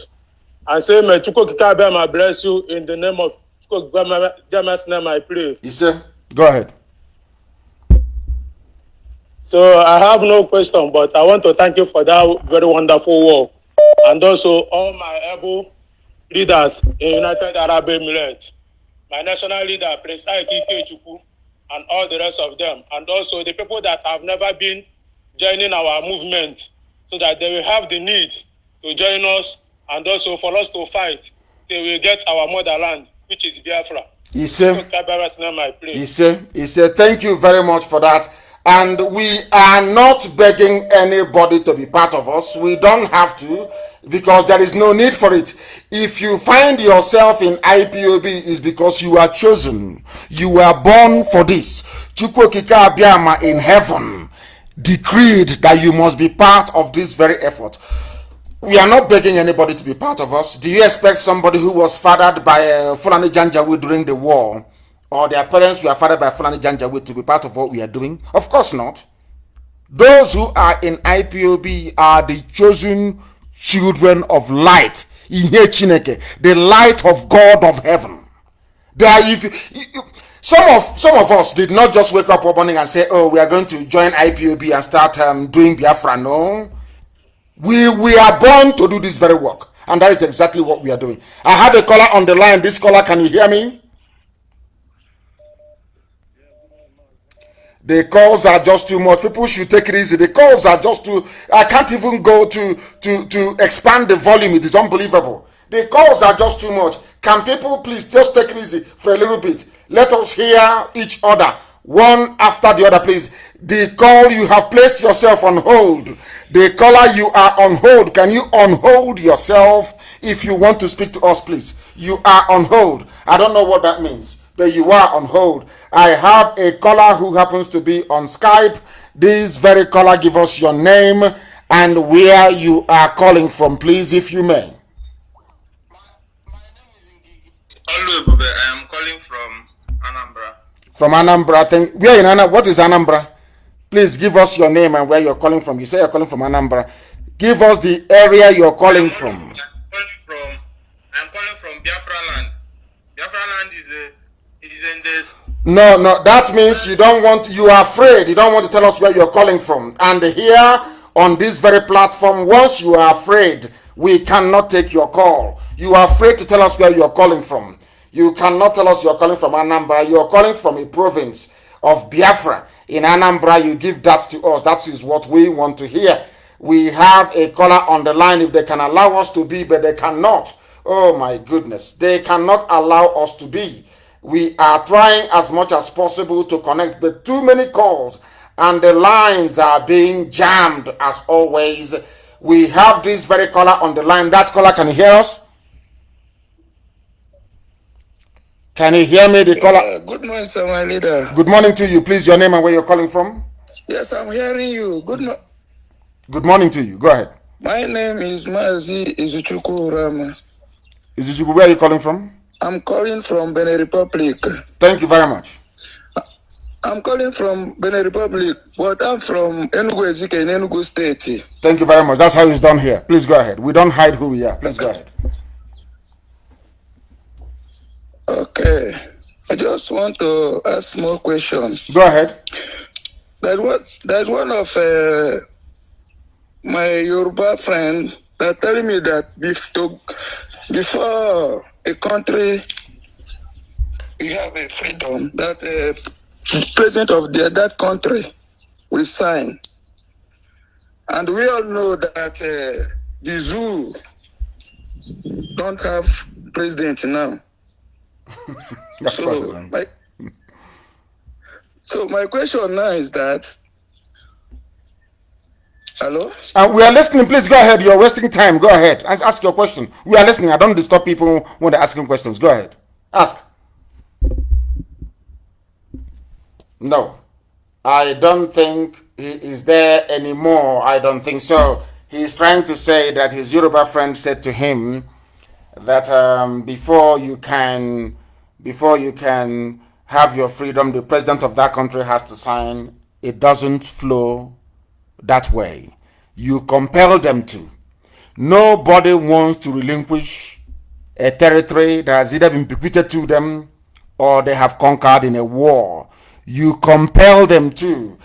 And say, may Chukwu Okike Abiama bless you in the name of Chukwu Okike Abiama's name I pray. Yes, sir. Go ahead. So I have no question, but I want to thank you for that very wonderful work. And also all my able leaders in United Arab Emirates. My national leader, Prince Ike Chukwu, and all the rest of them. And also the people that have never been joining our movement, so that they will have the need to join us, and also for us to fight till we get our motherland, which is Biafra. He said, thank you very much for that. And we are not begging anybody to be part of us. We don't have to, because there is no need for it. If you find yourself in IPOB, it's because you are chosen. You were born for this. Chukwu Okike Abiama in heaven decreed that you must be part of this very effort. We are not begging anybody to be part of us. Do you expect somebody who was fathered by Fulani Janjaweed during the war, or their parents were fathered by Fulani Janjaweed, to be part of what we are doing? Of course not. Those who are in IPOB are the chosen children of light. The light of God of heaven. Some of us did not just wake up one morning and say, oh, we are going to join IPOB and start doing Biafra. No. We are born to do this very work. And that is exactly what we are doing. I have a caller on the line. This caller, can you hear me? The calls are just too much. People should take it easy. The calls are just too... I can't even go to expand the volume. It is unbelievable. The calls are just too much. Can people please just take it easy for a little bit? Let us hear each other, one after the other, please. The call, you have placed yourself on hold. The caller, you are on hold. Can you unhold yourself if you want to speak to us, please? You are on hold. I don't know what that means, but you are on hold. I have a caller who happens to be on Skype. This very caller, give us your name and where you are calling from, please, if you may. I am calling from Anambra. From Anambra. Where in Anambra? What is Anambra? Please give us your name and where you're calling from. You say you're calling from Anambra. Give us the area you're calling from. I'm calling from Biafra land. Biafra land is in this. No, that means you are afraid. You don't want to tell us where you're calling from. And here on this very platform, once you are afraid, we cannot take your call. You are afraid to tell us where you're calling from. You cannot tell us you're calling from Anambra. You're calling from a province of Biafra. In Anambra, you give that to us. That is what we want to hear. We have a caller on the line if they can allow us to be, but they cannot. Oh my goodness. They cannot allow us to be. We are trying as much as possible to connect, but too many calls and the lines are being jammed as always. We have this very caller on the line. That caller, can you hear us? Can you hear me, the caller? Good morning, sir, my leader. Good morning to you. Please, your name and where you're calling from. Yes, I'm hearing you. Good morning to you. Go ahead. My name is Mazi Nnamdi. Izuchukwu, where are you calling from? I'm calling from Benin Republic. Thank you very much. I'm calling from Benin Republic, but I'm from Enugu Ezike in Enugu State. Thank you very much. That's how it's done here. Please go ahead. We don't hide who we are. Please go ahead. Okay. I just want to ask more questions. Go ahead. That one of my Yoruba friend that telling me that before a country we have a freedom, that president of that country will sign. And we all know that the zoo don't have president now. So my question now is that, hello? We are listening. Please go ahead. You're wasting time. Go ahead. Ask your question. We are listening. I don't disturb people when they're asking questions. Go ahead. Ask. No. I don't think he is there anymore. I don't think so. He's trying to say that his Yoruba friend said to him that before you can have your freedom, the president of that country has to sign. It doesn't flow that way. You compel them to. Nobody wants to relinquish a territory that has either been bequeathed to them or they have conquered in a war. You compel them to.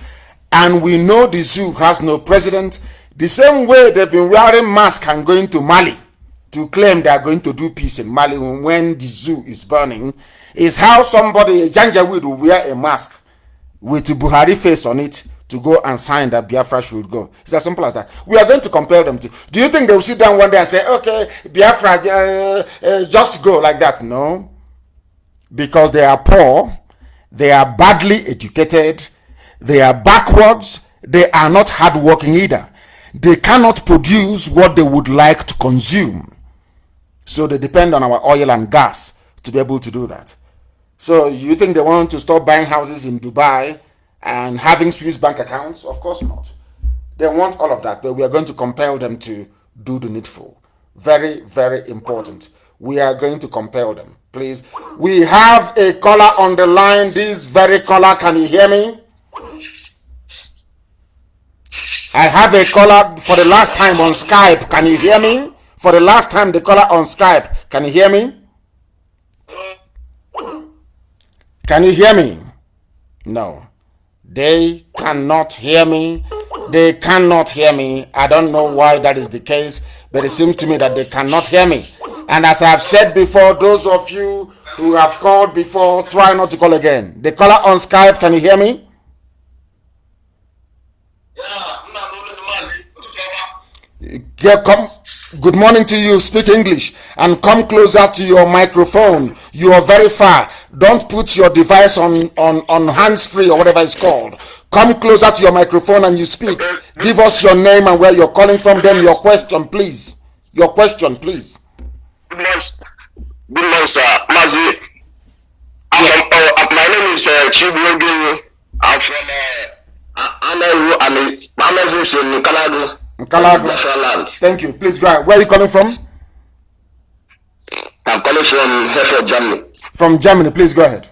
And we know the zoo has no president. The same way they've been wearing masks and going to Mali to claim they are going to do peace in Mali when the zoo is burning, is how somebody, a Janjaweed, will wear a mask with a Buhari face on it to go and sign that Biafra should go. It's as simple as that. We are going to compel them to. Do you think they will sit down one day and say, okay, Biafra, just go like that? No. Because they are poor, they are badly educated, They are backwards. They are not hardworking either. They cannot produce what they would like to consume. So they depend on our oil and gas to be able to do that. So you think they want to stop buying houses in Dubai and having Swiss bank accounts? Of course not. They want all of that, but we are going to compel them to do the needful. Very, very important. We are going to compel them. Please. We have a caller on the line. This very caller, can you hear me? I have a caller for the last time on Skype. Can you hear me? For the last time, the caller on Skype. Can you hear me? Can you hear me? No. They cannot hear me. They cannot hear me. I don't know why that is the case, but it seems to me that they cannot hear me. And as I've said before, those of you who have called before, try not to call again. The caller on Skype, can you hear me? Yeah, come. Good morning to you. Speak English and come closer to your microphone. You are very far. Don't put your device on hands-free or whatever it's called. Come closer to your microphone and you speak. Give us your name and where you're calling from. Then your question, please. Your question, please. Good morning, sir. Mazi. My name is Chibu. I'm from Amazon in Canada. Thank you. Please go ahead. Where are you calling from? I'm calling from Hereford, Germany. From Germany. Please go ahead.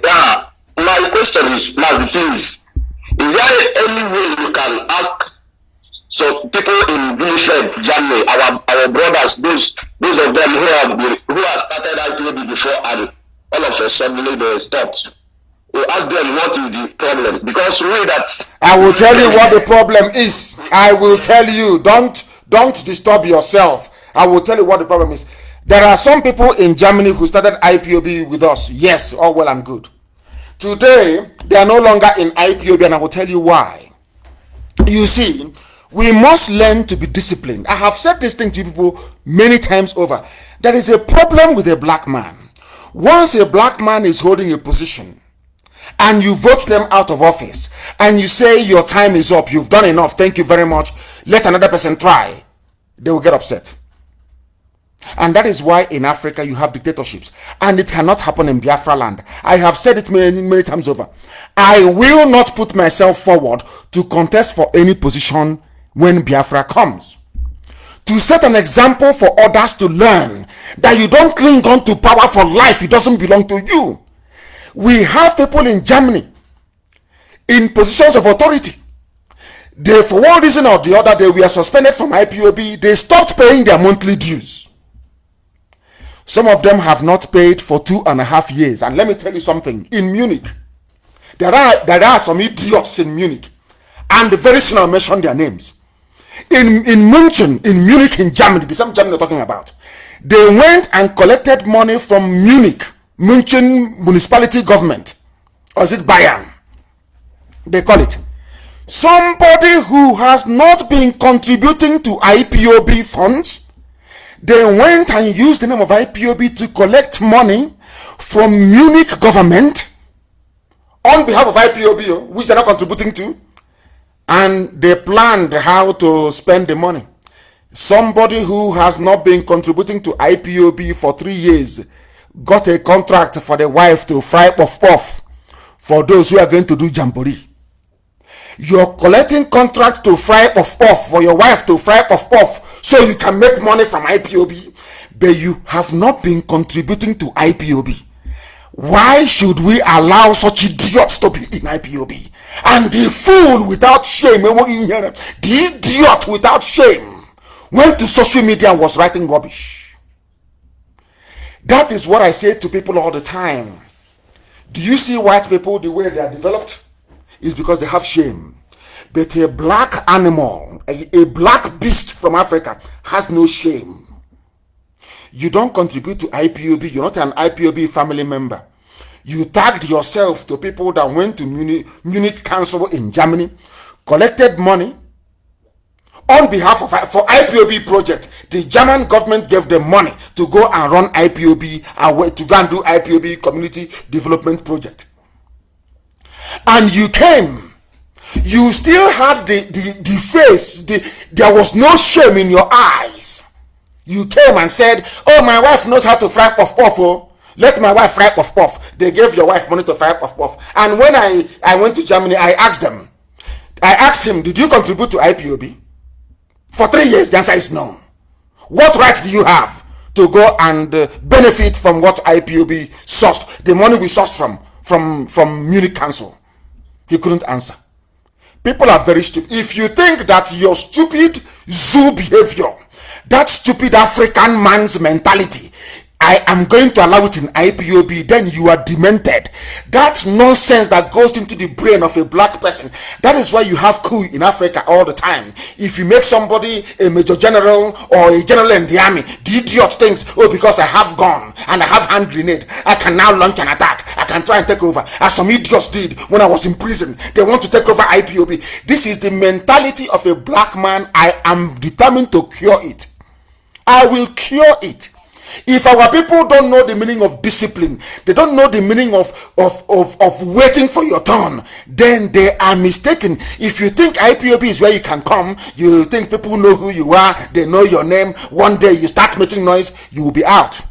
Yeah. My question is, Mazi, please, is there any way you can ask so people in Bielefeld, Germany, our brothers, those of them who have started IPOB before and all of a sudden they stopped? We ask them what is the problem, because I will tell you what the problem is. I will tell you. Don't disturb yourself. I will tell you what the problem is. There are some people in Germany who started IPOB with us. Yes, all well and good. Today, they are no longer in IPOB, and I will tell you why. You see, we must learn to be disciplined. I have said this thing to people many times over. There is a problem with a black man. Once a black man is holding a position, and you vote them out of office, and you say your time is up, you've done enough, thank you very much, let another person try, they will get upset. And that is why in Africa you have dictatorships, and it cannot happen in Biafra land. I have said it many times over. I will not put myself forward to contest for any position when Biafra comes. To set an example for others to learn that you don't cling on to power for life, it doesn't belong to you. We have people in Germany in positions of authority. They, for one reason or the other, they were suspended from IPOB. They stopped paying their monthly dues. Some of them have not paid for 2.5 years. And let me tell you something. In Munich, there are some idiots in Munich. And very soon I'll mention their names. In Munich, in Germany, the same Germany we're talking about, they went and collected money from München municipality government, or is it Bayern? They call it. Somebody who has not been contributing to IPOB funds, they went and used the name of IPOB to collect money from Munich government on behalf of IPOB, which they're not contributing to, and they planned how to spend the money. Somebody who has not been contributing to IPOB for 3 years got a contract for the wife to fry puff for those who are going to do jamboree. You're collecting contract to fry puff for your wife to fry puff so you can make money from IPOB, but you have not been contributing to IPOB. Why should we allow such idiots to be in IPOB? And the fool without shame, the idiot without shame, went to social media and was writing rubbish. That is what I say to people all the time. Do you see white people the way they are developed? It's because they have shame. But a black animal, a black beast from Africa has no shame. You don't contribute to IPOB. You're not an IPOB family member. You tagged yourself to people that went to Munich Council in Germany, collected money on behalf of for IPOB project. The German government gave them money to go and run IPOB and to go and do IPOB community development project. and you came, you still had the face, there was no shame in your eyes. You came and said, oh, my wife knows how to fry puff puff, oh, let my wife fry puff puff. They gave your wife money to fry puff puff. And when I went to Germany, I asked him, did you contribute to IPOB? For 3 years, the answer is no. What right do you have to go and benefit from what IPOB sourced, the money we sourced from Munich Council? He couldn't answer. People are very stupid. If you think that your stupid zoo behavior, that stupid African man's mentality, I am going to allow it in IPOB, then you are demented. That's nonsense that goes into the brain of a black person. That is why you have coup in Africa all the time. If you make somebody a major general or a general in the army, the idiot thinks, oh, because I have gun and I have hand grenade, I can now launch an attack. I can try and take over. As some idiots did when I was in prison. They want to take over IPOB. This is the mentality of a black man. I am determined to cure it. I will cure it. If our people don't know the meaning of discipline, they don't know the meaning of waiting for your turn, then they are mistaken. If you think IPOB is where you can come, you think people know who you are, they know your name, one day you start making noise, you will be out.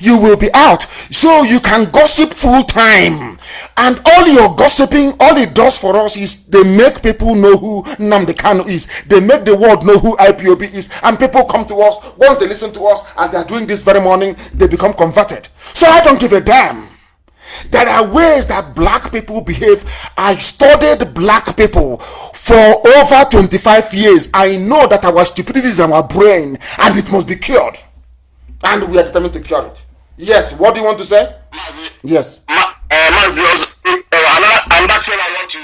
You will be out. So you can gossip full time. And all your gossiping, all it does for us is they make people know who Nnamdi Kanu is. They make the world know who IPOB is. And people come to us. Once they listen to us, as they are doing this very morning, they become converted. So I don't give a damn. There are ways that black people behave. I studied black people for over 25 years. I know that our stupidity is in our brain and it must be cured. And we are determined to cure it. Yes, what do you want to say? Yes. Mazi, another thing I want to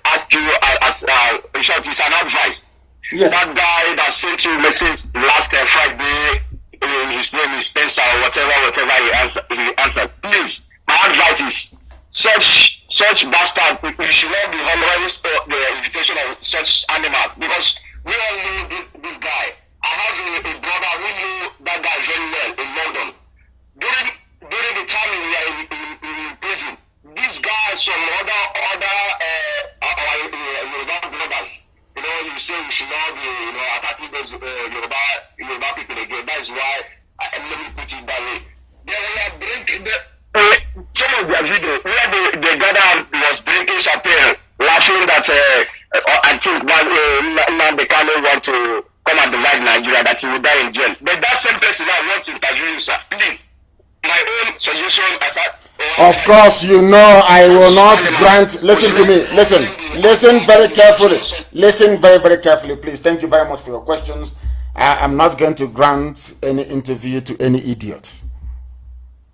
ask you as in short, is an advice. Yes. That guy that sent you message last Friday, his name is Spencer or whatever he answered. Please, my advice is such bastard, you should not be honoring the invitation of such animals, because we all know this guy. I have a brother who knew that guy very well in London. During the time we were in prison, this guy, some other Yoruba brothers, you say we should not be, attacking those Yoruba people again. That is why let me put it that way. They were drinking some of their video where the gather was drinking champagne, laughing that I think Nnamdi Kanu want to come and divide Nigeria, that he will die in jail. But that same person I want to interview you, sir. Please, my own suggestion as of course, I will not grant. Listen to me. Listen very carefully. Listen very, very carefully, please. Thank you very much for your questions. I am not going to grant any interview to any idiot.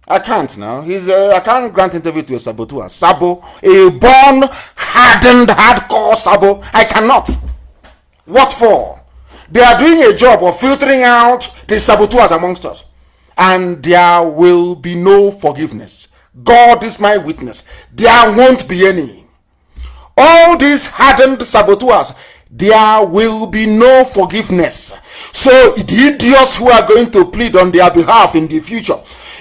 I can't now. I can't grant interview to a saboteur. Sabo, a born, hardened, hardcore Sabo. I cannot. What for? They are doing a job of filtering out the saboteurs amongst us. And there will be no forgiveness. God is my witness. There won't be any. All these hardened saboteurs, there will be no forgiveness. So the idiots who are going to plead on their behalf in the future,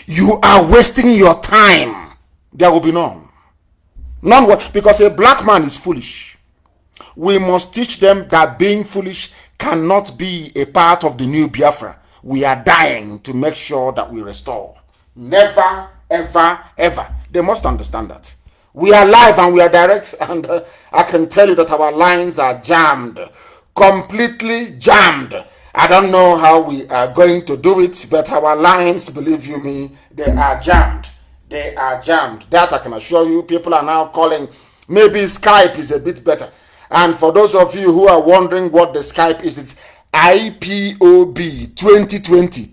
you are wasting your time. There will be none. None, because a black man is foolish. We must teach them that being foolish cannot be a part of the new Biafra. We are dying to make sure that we restore. Never, ever, ever. They must understand that. We are live and we are direct, and I can tell you that our lines are jammed. Completely jammed. I don't know how we are going to do it, but our lines, believe you me, they are jammed. They are jammed. That I can assure you. People are now calling. Maybe Skype is a bit better. And for those of you who are wondering what the Skype is, it's IPOB 2020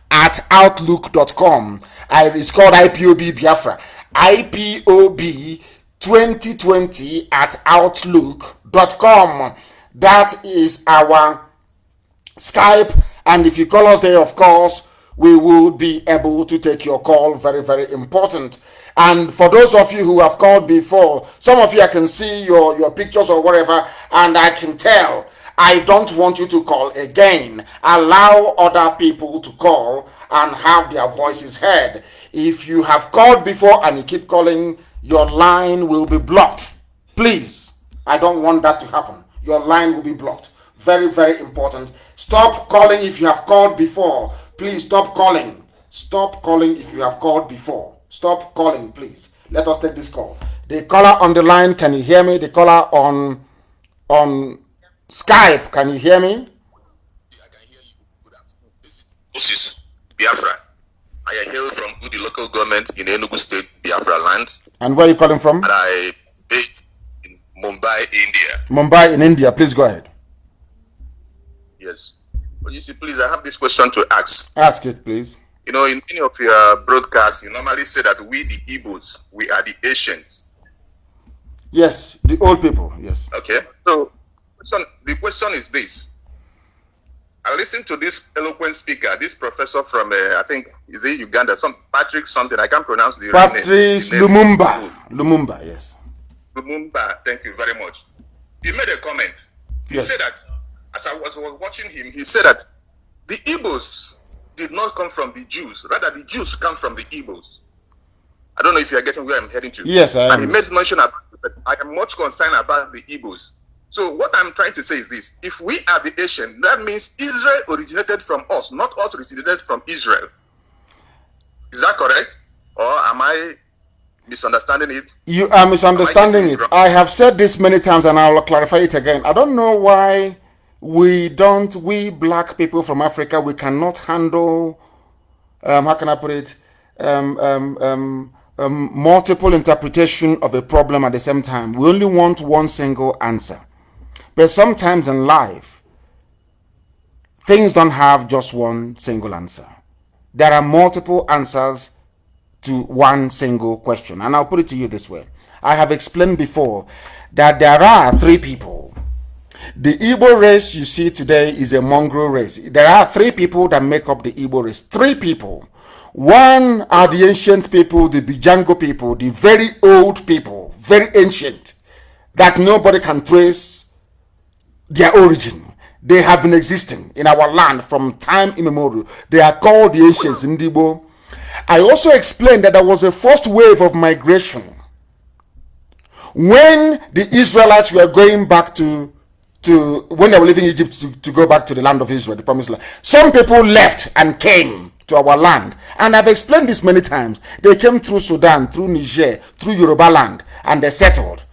at outlook.com. It's called IPOB Biafra. IPOB 2020 at outlook.com. That is our Skype. And if you call us there, of course, we will be able to take your call. Very, very important. And for those of you who have called before, some of you I can see your pictures or whatever, and I can tell. I don't want you to call again. Allow other people to call and have their voices heard. If you have called before and you keep calling, your line will be blocked. Please, I don't want that to happen. Your line will be blocked. Very, very important. Stop calling if you have called before. Please stop calling. Stop calling if you have called before. Stop calling, please. Let us take this call. The caller on the line, can you hear me? The caller on Skype, can you hear me? I can hear you. Good afternoon. This is Biafra. I am hailing from Udi local government in Enugu State, Biafra land. And where are you calling from? And I based in Mumbai, India. Mumbai in India. Please go ahead. Yes. But you see, please, I have this question to ask. Ask it, please. You know, in many of your broadcasts, you normally say that we, the Igbos, we are the Asians. Yes, the old people, yes. Okay. So, the question is this. I listened to this eloquent speaker, this professor from, I think, is it Uganda, Patrick something, I can't pronounce the Patrice name. Lumumba, yes. Lumumba, thank you very much. He made a comment. He said that, as I was watching him, he said that the Igbos did not come from the Jews, rather the Jews come from the Igbos. I don't know if you are getting where I'm heading to. Yes, I am. And he made mention about, I am much concerned about the Igbos. So what I'm trying to say is this: if we are the Asian, that means Israel originated from us, not us originated from Israel. Is that correct? Or am I misunderstanding it? You are misunderstanding it. I have said this many times and I will clarify it again. I don't know why we black people from Africa, we cannot handle, how can I put it, multiple interpretation of a problem at the same time. We only want one single answer. But sometimes in life, things don't have just one single answer. There are multiple answers to one single question. And I'll put it to you this way. I have explained before that there are three people. The Igbo race you see today is a mongrel race. There are three people that make up the Igbo race. Three people. One are the ancient people, the Bijango people, the very old people, very ancient, that nobody can trace their origin. They have been existing in our land from time immemorial. They are called the ancients in Igbo. I also explained that there was a first wave of migration when the Israelites were going back to when they were leaving Egypt to go back to the land of Israel, the promised land. Some people left and came to our land. And I've explained this many times. They came through Sudan, through Niger, through Yoruba land, and they settled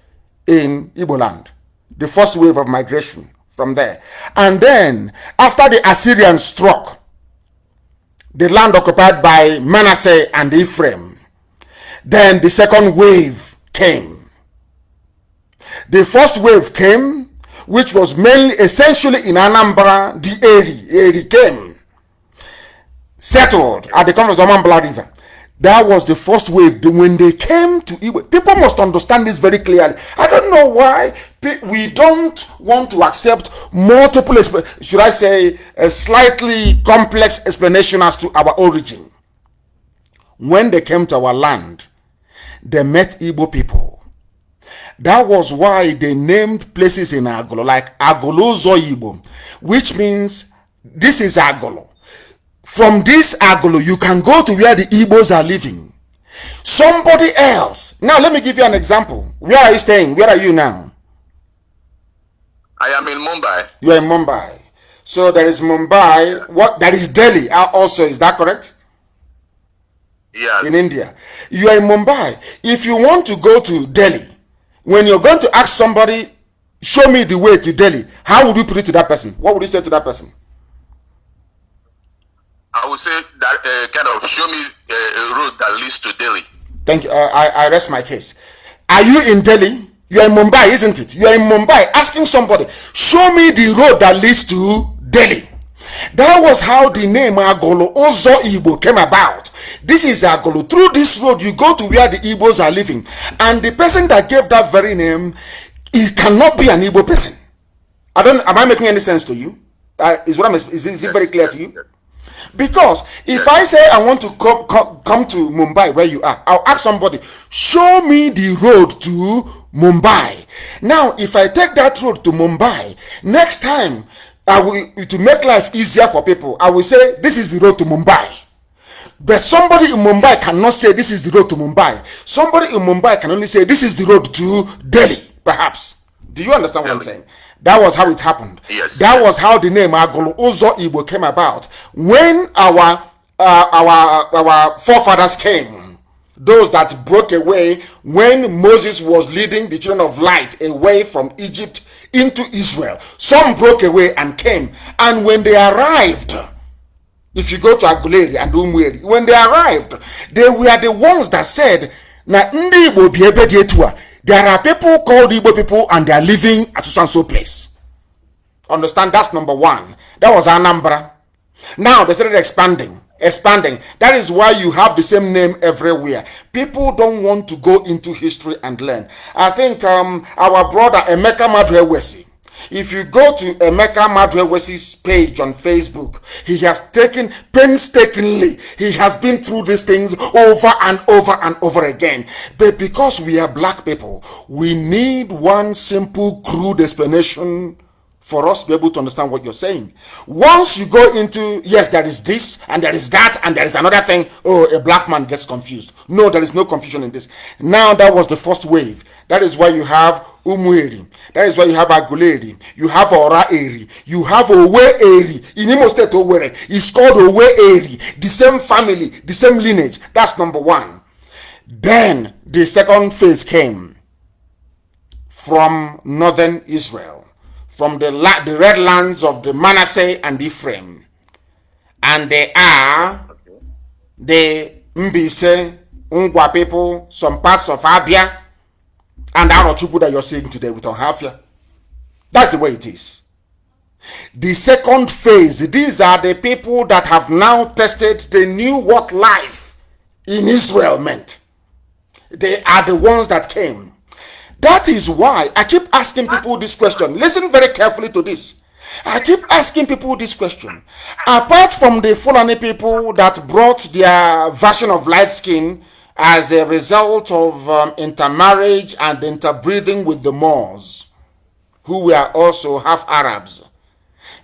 in Igbo land. The first wave of migration from there. And then, after the Assyrians struck the land occupied by Manasseh and Ephraim, then the second wave came. The first wave came, which was mainly, essentially in Anambra, the Eri came, settled at the confluence of Mambla River. That was the first wave. When they came to Igbo, people must understand this very clearly. I don't know why we don't want to accept multiple, should I say, a slightly complex explanation as to our origin. When they came to our land, they met Igbo people. That was why they named places in Agolo, like Agolo Zoibo, which means this is Agolo. From this Agolo, you can go to where the Igbos are living. Somebody else. Now, let me give you an example. Where are you staying? Where are you now? I am in Mumbai. You are in Mumbai. So there is Mumbai. What? There is Delhi also. Is that correct? Yeah. In India. You are in Mumbai. If you want to go to Delhi, when you're going to ask somebody, show me the way to Delhi, how would you put it to that person? What would you say to that person? I would say that kind of show me a road that leads to Delhi. Thank you. I rest my case. Are you in Delhi? You are in Mumbai, isn't it? You are in Mumbai asking somebody, show me the road that leads to Delhi. That was how the name Agolo Ozo Igbo came about. This is Agolo. Through this road, you go to where the Igbos are living. And the person that gave that very name, it cannot be an Igbo person. Am I making any sense to you? Is it very clear to you? Because if I say I want to come to Mumbai where you are, I'll ask somebody, show me the road to Mumbai. Now, if I take that road to Mumbai, next time, to make life easier for people, I will say, this is the road to Mumbai. But somebody in Mumbai cannot say this is the road to Mumbai. Somebody in Mumbai can only say this is the road to Delhi, perhaps. Do you understand what I'm saying? That was how it happened. Yes. That was how the name Agolo Uzo Igbo came about. When our forefathers came, those that broke away, when Moses was leading the children of light away from Egypt into Israel, some broke away and came. And when they arrived, if you go to Aguleri and Umweri, when they arrived, they were the ones that said, "Na ndi Igbo bi ebe di etu a." There are people called Igbo people and they are living at so place. Understand? That's number one. That was Anambra. Now they started expanding. That is why you have the same name everywhere. People don't want to go into history and learn. I think our brother Emeka Madwewesi, if you go to Emeka Madwewesi's page on Facebook, he has taken painstakingly, he has been through these things over and over and over again. But because we are black people, we need one simple, crude explanation for us to be able to understand what you're saying. Once you go into, yes, there is this, and there is that, and there is another thing, oh, a black man gets confused. No, there is no confusion in this. Now, that was the first wave. That is why you have Umweri. That is why you have Aguleri. You have Ora Eri. You have Owe Eri. In Imo State, Owerri. It's called Owe Eri. The same family, the same lineage. That's number one. Then, the second phase came from northern Israel, from the red lands of the Manasseh and Ephraim. And they are the Mbise, Ungwa people, some parts of Abia, and Arochukwu that you're seeing today with Onhafia. That's the way it is. The second phase, these are the people that have now tested, they knew what life in Israel meant. They are the ones that came. That is why I keep asking people this question. Listen very carefully to this. I keep asking people this question. Apart from the Fulani people that brought their version of light skin as a result of intermarriage and interbreeding with the Moors, who were also half Arabs,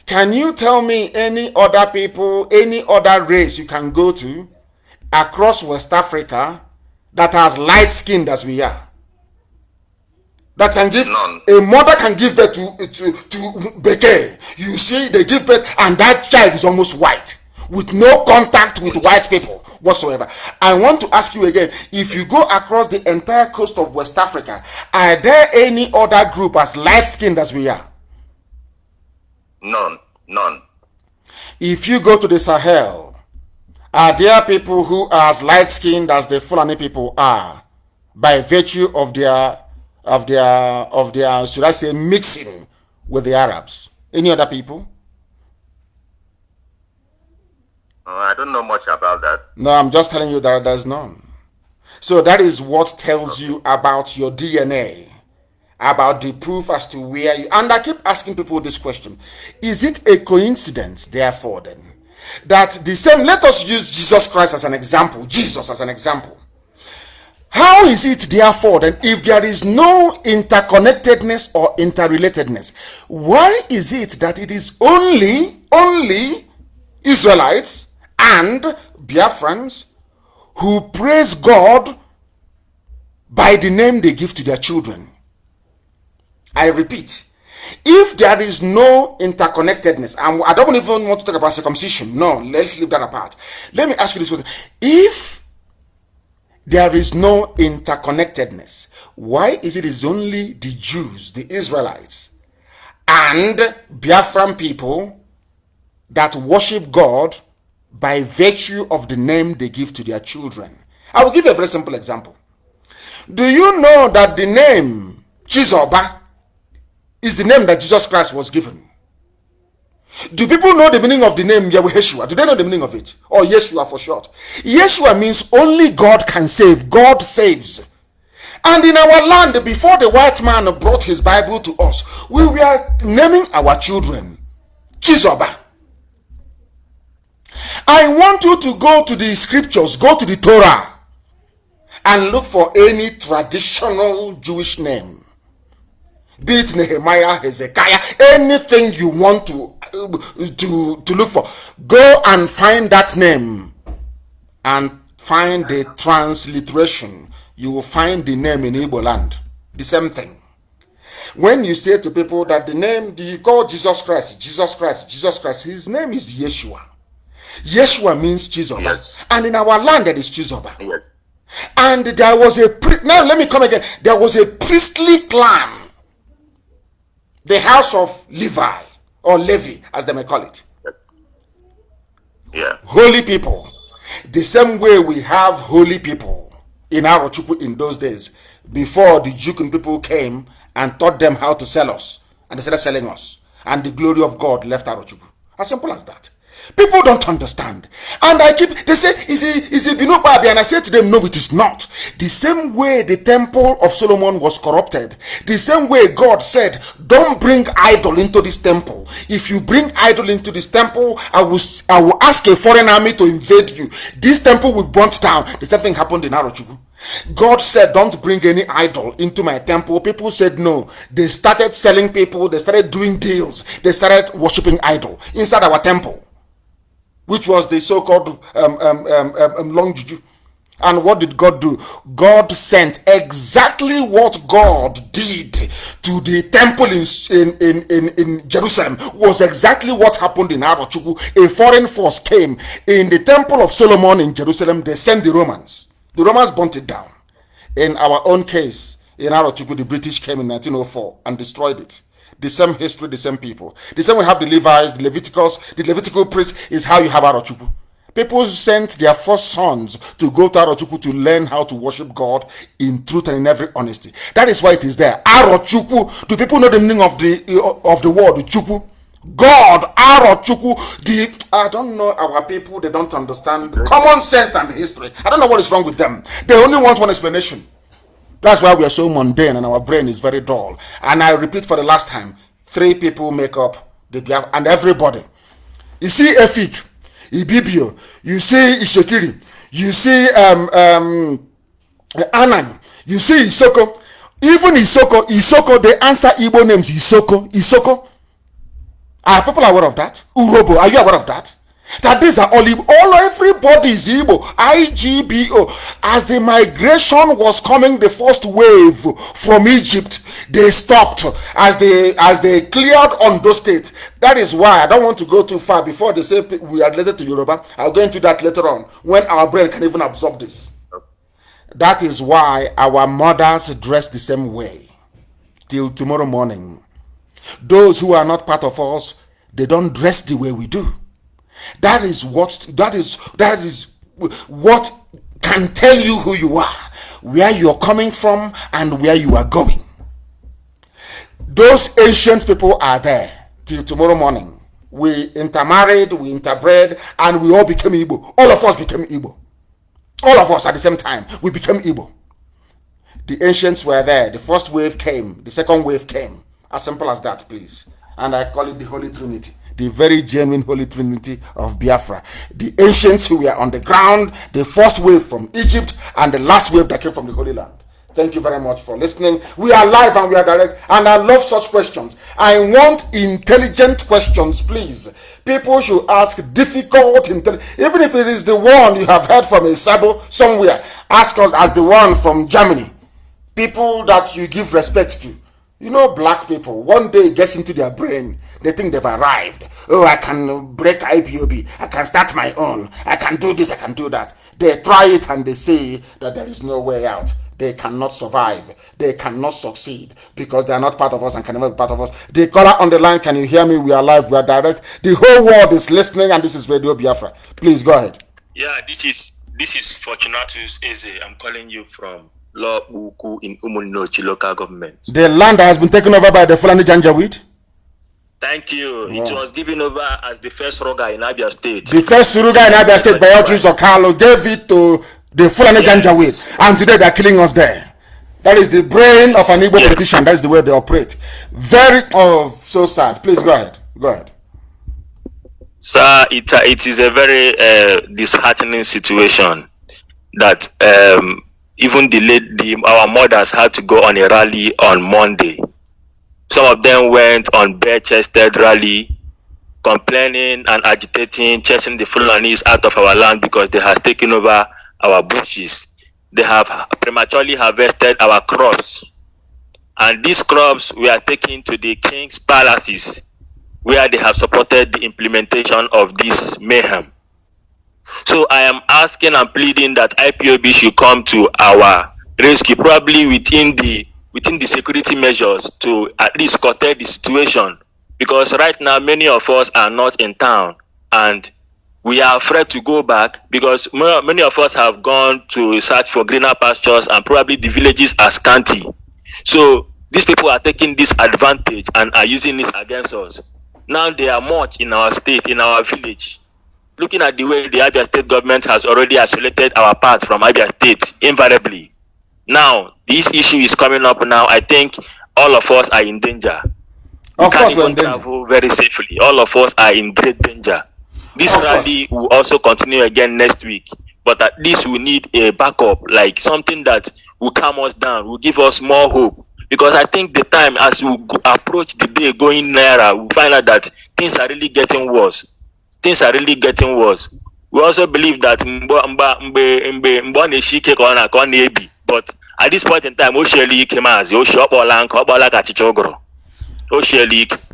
can you tell me any other people, any other race you can go to across West Africa that has light skinned as we are? That can give, none. A mother can give birth to Beke. You see, they give birth and that child is almost white, with no contact with white people whatsoever. I want to ask you again, if you go across the entire coast of West Africa, are there any other group as light-skinned as we are? None. If you go to the Sahel, are there people who are as light-skinned as the Fulani people are, by virtue of their should I say, mixing with the Arabs? Any other people? I don't know much about that. No, I'm just telling you that there's none. So that is what tells you about your DNA, about the proof as to where you... And I keep asking people this question. Is it a coincidence, therefore, then, that the same... Let us use Jesus Christ as an example. Jesus as an example. How is it, therefore, then, if there is no interconnectedness or interrelatedness, why is it that it is only Israelites and Biafrans who praise God by the name they give to their children? I repeat, if there is no interconnectedness, and I don't even want to talk about circumcision, no, let's leave that apart. Let me ask you this question. If there is no interconnectedness, why is it only the Jews, the Israelites, and Biafran people that worship God by virtue of the name they give to their children? I will give you a very simple example. Do you know that the name Chizoba is the name that Jesus Christ was given? Do people know the meaning of the name Yeshua? Do they know the meaning of it? Or Yeshua for short? Yeshua means only God can save. God saves. And in our land, before the white man brought his Bible to us, we were naming our children Chizoba. I want you to go to the scriptures, go to the Torah, and look for any traditional Jewish name. Be it Nehemiah, Hezekiah, anything you want to look for. Go and find that name and find the transliteration, you will find the name in Igbo land. The same thing. When you say to people that the name, you call Jesus Christ, Jesus Christ, Jesus Christ, his name is Yeshua. Yeshua means Chizoba. Yes. And in our land, that is Chizoba. Yes. And there was a, now let me come again. There was a priestly clan, the house of Levi, or Levi, as they may call it. Yeah. Holy people. The same way we have holy people in Arochukwu in those days, before the Jukun people came and taught them how to sell us, and they started selling us, and the glory of God left Arochukwu. As simple as that. People don't understand. And they say, is it Binobabi? And I say to them, no, it is not. The same way the temple of Solomon was corrupted, the same way God said, don't bring idol into this temple. If you bring idol into this temple, I will ask a foreign army to invade you. This temple will burn down. The same thing happened in Arochukwu. God said, don't bring any idol into my temple. People said no. They started selling people. They started doing deals. They started worshiping idol inside our temple, which was the so-called long juju. And what did God do? God sent exactly what God did to the temple in Jerusalem was exactly what happened in Arochukwu. A foreign force came in the temple of Solomon in Jerusalem. They sent the Romans. The Romans burnt it down. In our own case, in Arochukwu, the British came in 1904 and destroyed it. The same history, the same people. The same we have the Levites, the Levitical priests is how you have Arochukwu. People sent their first sons to go to Arochukwu to learn how to worship God in truth and in every honesty. That is why it is there. Arochukwu. Do people know the meaning of the word Chukwu? God, Arochukwu. I don't know our people, they don't understand common sense and history. I don't know what is wrong with them. They only want one explanation. That's why we are so mundane and our brain is very dull. And I repeat for the last time, 3 people make up the Biafra, and everybody. You see Efik, Ibibio, you see Ishekiri, you see Anan, you see Isoko. Even Isoko, they answer Igbo names Isoko. Are people aware of that? Urobo, are you aware of that? That these are all Igbo. Everybody is Igbo. IGBO. As the migration was coming, the first wave from Egypt, they stopped as they cleared Ondo State. That is why I don't want to go too far before they say we are related to Yoruba. I'll go into that later on when our brain can even absorb this. That is why our mothers dress the same way till tomorrow morning. Those who are not part of us, they don't dress the way we do. That is what can tell you who you are, where you're coming from, and where you are going. Those ancient people are there till tomorrow morning. We intermarried, we interbred, and we all became Igbo. All of us became Igbo. All of us at the same time, we became Igbo. The ancients were there. The first wave came. The second wave came. As simple as that, please. And I call it the Holy Trinity. The very genuine Holy Trinity of Biafra. The ancients who were on the ground, the first wave from Egypt, and the last wave that came from the Holy Land. Thank you very much for listening. We are live and we are direct, and I love such questions. I want intelligent questions, please. People should ask difficult, even if it is the one you have heard from a Sabo somewhere. Ask us as the one from Germany. People that you give respect to. You know, black people, one day it gets into their brain, they think they've arrived. Oh, I can break IPOB, I can start my own, I can do this, I can do that. They try it and they say that there is no way out. They cannot survive, they cannot succeed because they are not part of us and can never be part of us. The caller on the line, can you hear me? We are live, we are direct. The whole world is listening, and this is Radio Biafra. Please go ahead. Yeah, this is Fortunatus Eze. I'm calling you from Lobuku in Umunochi local government. The land that has been taken over by the Fulani Janjaweed? Thank you. Yeah. It was given over as the first Ruga in Abia State. The first Ruga in Abia State by Otis Okalo gave it to the Fulani Janjaweed, and today they are killing us there. That is the brain of an Igbo politician. That is the way they operate. Very so sad. Please go ahead. Go ahead. Sir, it is a very disheartening situation that even our mothers had to go on a rally on Monday. Some of them went on bare-chested rally complaining and agitating, chasing the Fulanis out of our land because they have taken over our bushes. They have prematurely harvested our crops. And these crops were taken to the king's palaces, where they have supported the implementation of this mayhem. So I am asking and pleading that IPOB should come to our rescue, probably within the security measures, to at least curtail the situation. Because right now many of us are not in town and we are afraid to go back because many of us have gone to search for greener pastures and probably the villages are scanty. So these people are taking this advantage and are using this against us. Now they are much in our state, in our village. Looking at the way the Abia State government has already isolated our path from Abia State, invariably. Now, this issue is coming up now. I think all of us are in danger. We can't even travel very safely. All of us are in great danger. This rally will also continue again next week. But at least we need a backup, like something that will calm us down, will give us more hope. Because I think the time as we approach the day going nearer, we find out that things are really getting worse. Things are really getting worse. We also believe that but at this point in time,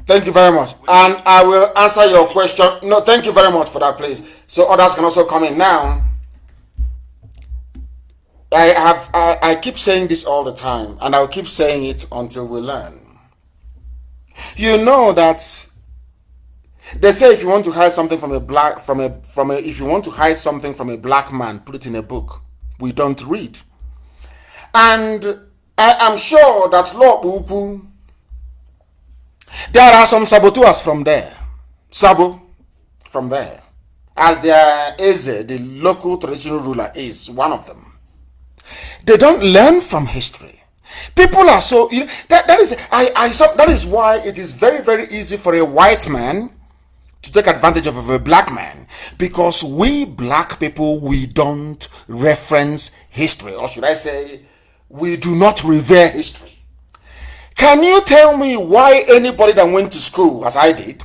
thank you very much. And I will answer your question. No, thank you very much for that, please. So others can also come in now. I keep saying this all the time, and I'll keep saying it until we learn. You know that they say if you want to hide something from a black if you want to hide something from a black man, put it in a book. We don't read. And I am sure that Lord Buku, there are some saboteurs from there. Sabo from there. As their Eze, the local traditional ruler, is one of them. They don't learn from history. People are so that is why it is very, very easy for a white man to take advantage of a black man, because we black people, we don't reference history, or should I say, we do not revere history. Can you tell me why anybody that went to school, as I did,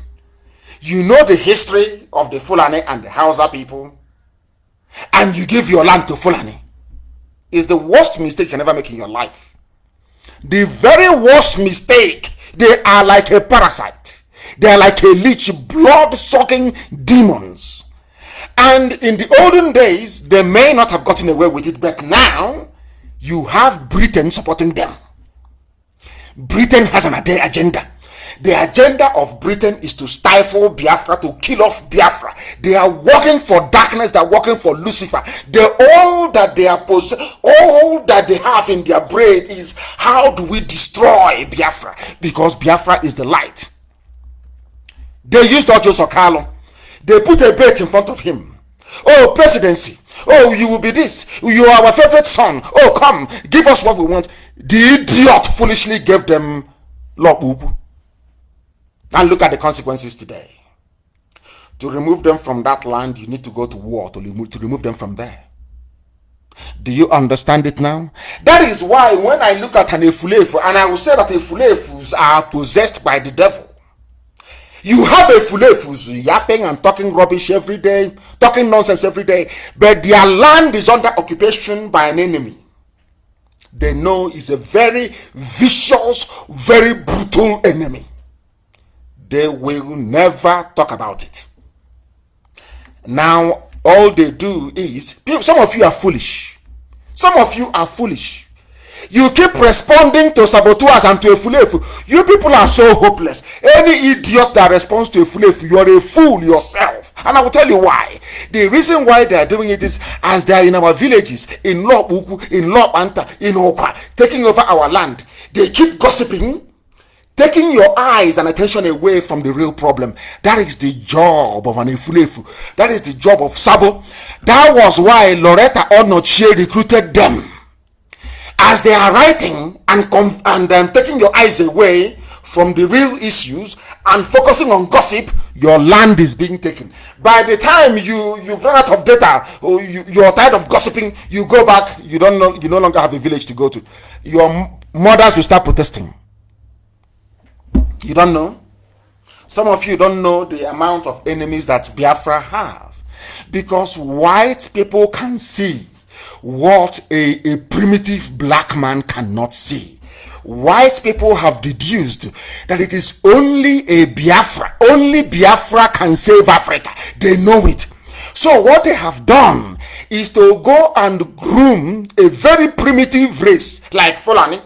you know the history of the Fulani and the Hausa people, and you give your land to Fulani? Is the worst mistake you can ever make in your life. The very worst mistake. They are like a parasite. They are like a leech, blood-sucking demons. And in the olden days, they may not have gotten away with it, but now you have Britain supporting them. Britain has an agenda. The agenda of Britain is to stifle Biafra, to kill off Biafra. They are working for darkness. They are working for Lucifer. All that they have in their brain is, how do we destroy Biafra? Because Biafra is the light. They used Ojo Sokalo. They put a bait in front of him. Oh, presidency. Oh, you will be this. You are our favorite son. Oh, come, give us what we want. The idiot foolishly gave them Lobubu. And look at the consequences today. To remove them from that land, you need to go to war to remove them from there. Do you understand it now? That is why when I look at an Efulefu, and I will say that Efulefus are possessed by the devil. You have Efulefus yapping and talking rubbish every day, talking nonsense every day, but their land is under occupation by an enemy. They know it's a very vicious, very brutal enemy. They will never talk about it. Now, all they do is, some of you are foolish. Some of you are foolish. You keep responding to saboteurs and to Efulefu. You people are so hopeless. Any idiot that responds to Efulefu, you're a fool yourself. And I will tell you why. The reason why they are doing it is, as they are in our villages, in Lobuku, in Lobanta, in Okwa, taking over our land, they keep gossiping, taking your eyes and attention away from the real problem. That is the job of an Efulefu. That is the job of Sabo. That was why Loretta Onochie recruited them. As they are writing and taking your eyes away from the real issues and focusing on gossip, your land is being taken. By the time you've run out of data, or you're tired of gossiping, you go back, you no longer have a village to go to. Your mothers will start protesting. You don't know? Some of you don't know the amount of enemies that Biafra have, because white people can see what a primitive black man cannot see. White people have deduced that it is only Biafra can save Africa. They know it. So what they have done is to go and groom a very primitive race like Fulani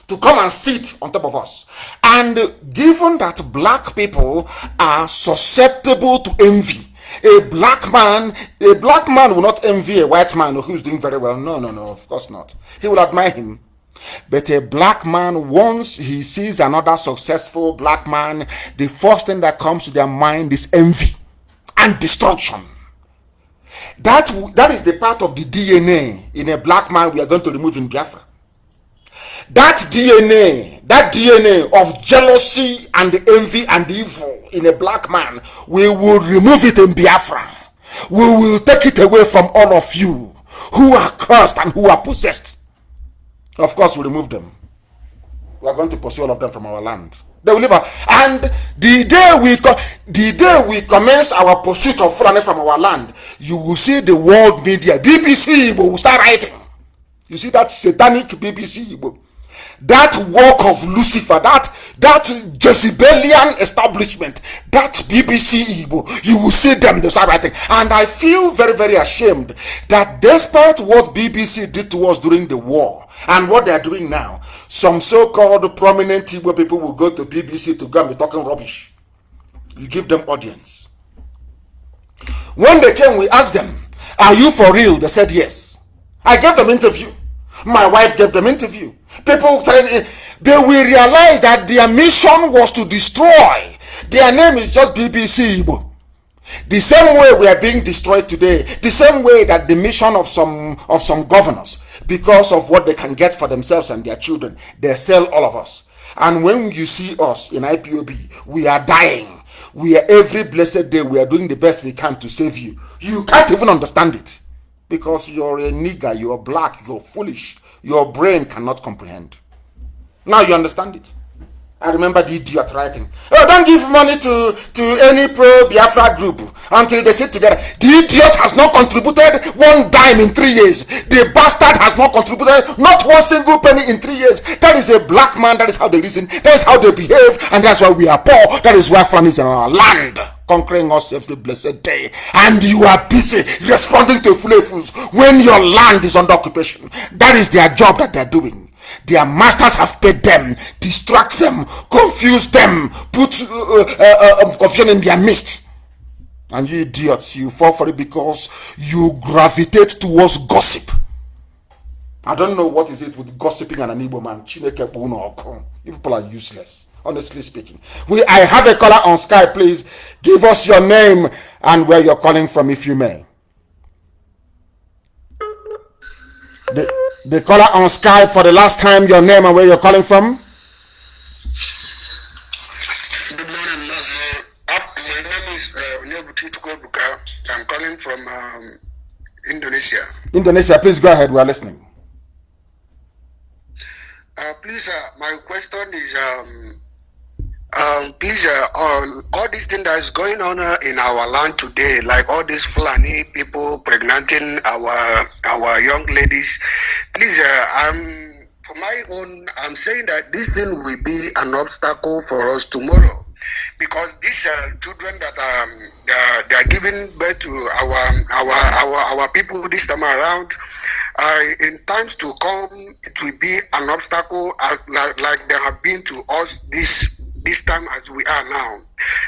to come and sit on top of us. And given that black people are susceptible to envy, a black man will not envy a white man who's doing very well. No, of course not. He will admire him. But a black man, once he sees another successful black man, the first thing that comes to their mind is envy and destruction. That is the part of the DNA in a black man we are going to remove in Biafra. That DNA of jealousy and envy and evil in a black man, we will remove it in Biafra. We will take it away from all of you who are cursed and who are possessed. Of course, we remove them. We are going to pursue all of them from our land. They will live. And the day we commence our pursuit of Fulani from our land, you will see the world media, BBC will start writing. You see that satanic BBC, that work of Lucifer, that Jezebelian establishment, that BBC, you will see them, they start writing. And I feel very, very ashamed that despite what BBC did to us during the war and what they are doing now, some so-called prominent Igbo people will go to BBC to go and be talking rubbish. You give them audience. When they came, we asked them, are you for real? They said yes. I gave them interview. My wife gave them interview. People, they will realize that their mission was to destroy. Their name is just BBC Igbo. The same way we are being destroyed today, the same way that the mission of some governors, because of what they can get for themselves and their children, they sell all of us. And when you see us in IPOB, we are dying. We are every blessed day, we are doing the best we can to save you. You can't even understand it. Because you're a nigger, you're black, you're foolish. Your brain cannot comprehend. Now you understand it. I remember the idiot writing, oh, don't give money to any pro-Biafra group until they sit together. The idiot has not contributed one dime in 3 years. The bastard has not contributed not one single penny in 3 years. That is a black man. That is how they listen. That is how they behave. And that's why we are poor. That is why families in our land conquering us every blessed day. And you are busy responding to fools when your land is under occupation. That is their job that they're doing. Their masters have paid them, distract them, confuse them, put confusion in their midst. And you idiots, you fall for it because you gravitate towards gossip. I don't know what is it with gossiping and an Igbo man. You people are useless, honestly speaking. I have a caller on Skype. Please give us your name and where you're calling from, if you may. The caller on Skype for the last time, your name and where you're calling from. Good morning, Mazi. My name is Buka. I'm calling from Indonesia. Indonesia, please go ahead. We are listening. Please, my question is, please, all these things that is going on in our land today, like all these Fulani people pregnanting our young ladies, please, for my own, I'm saying that this thing will be an obstacle for us tomorrow, because these children that they are giving birth to our people this time around, in times to come, it will be an obstacle like they have been to us this time as we are now.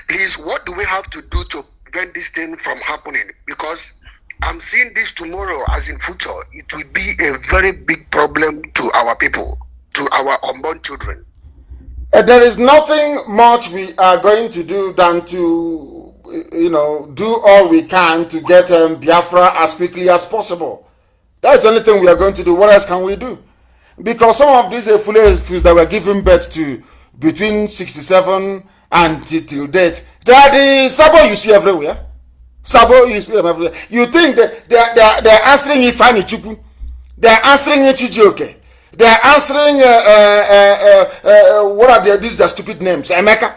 Please, what do we have to do to prevent this thing from happening? Because I'm seeing this tomorrow as in future, it will be a very big problem to our people, to our unborn children. There is nothing much we are going to do than to, do all we can to get Biafra as quickly as possible. That's the only thing we are going to do. What else can we do? Because some of these fools that were given birth to between 67 and till date, they are the Sabo you see everywhere. Sabo you see them everywhere. You think that they are answering Ifani Chupu, they are answering Ichijioke, they are answering what are these their stupid names? Emeka.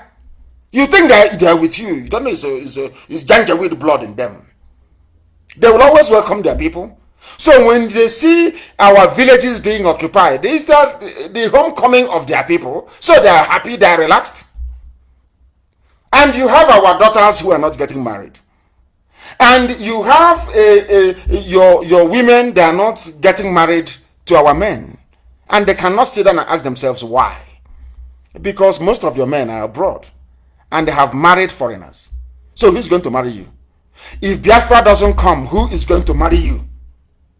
You think that they're with you. You don't know it's Janjaweed blood in them. They will always welcome their people. So when they see our villages being occupied, they start the homecoming of their people. So they are happy, they are relaxed. And you have our daughters who are not getting married. And you have your women, they are not getting married to our men. And they cannot sit down and ask themselves why. Because most of your men are abroad. And they have married foreigners. So who's going to marry you? If Biafra doesn't come, who is going to marry you?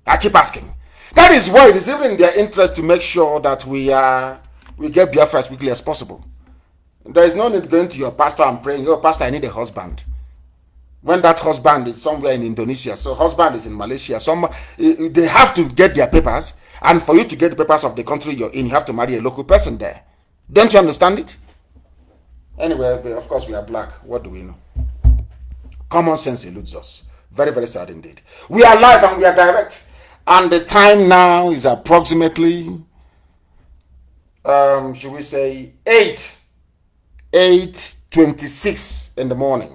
I keep asking. That is why it is even in their interest to make sure that we get Biafra as quickly as possible. There is no need going to your pastor and praying, oh, pastor, I need a husband. When that husband is somewhere in Indonesia, so husband is in Malaysia, they have to get their papers. And for you to get the papers of the country you're in, you have to marry a local person there. Don't you understand it? Anyway, of course, we are black. What do we know? Common sense eludes us. Very, very sad indeed. We are live and we are direct. And the time now is approximately, should we say, 8:26 in the morning.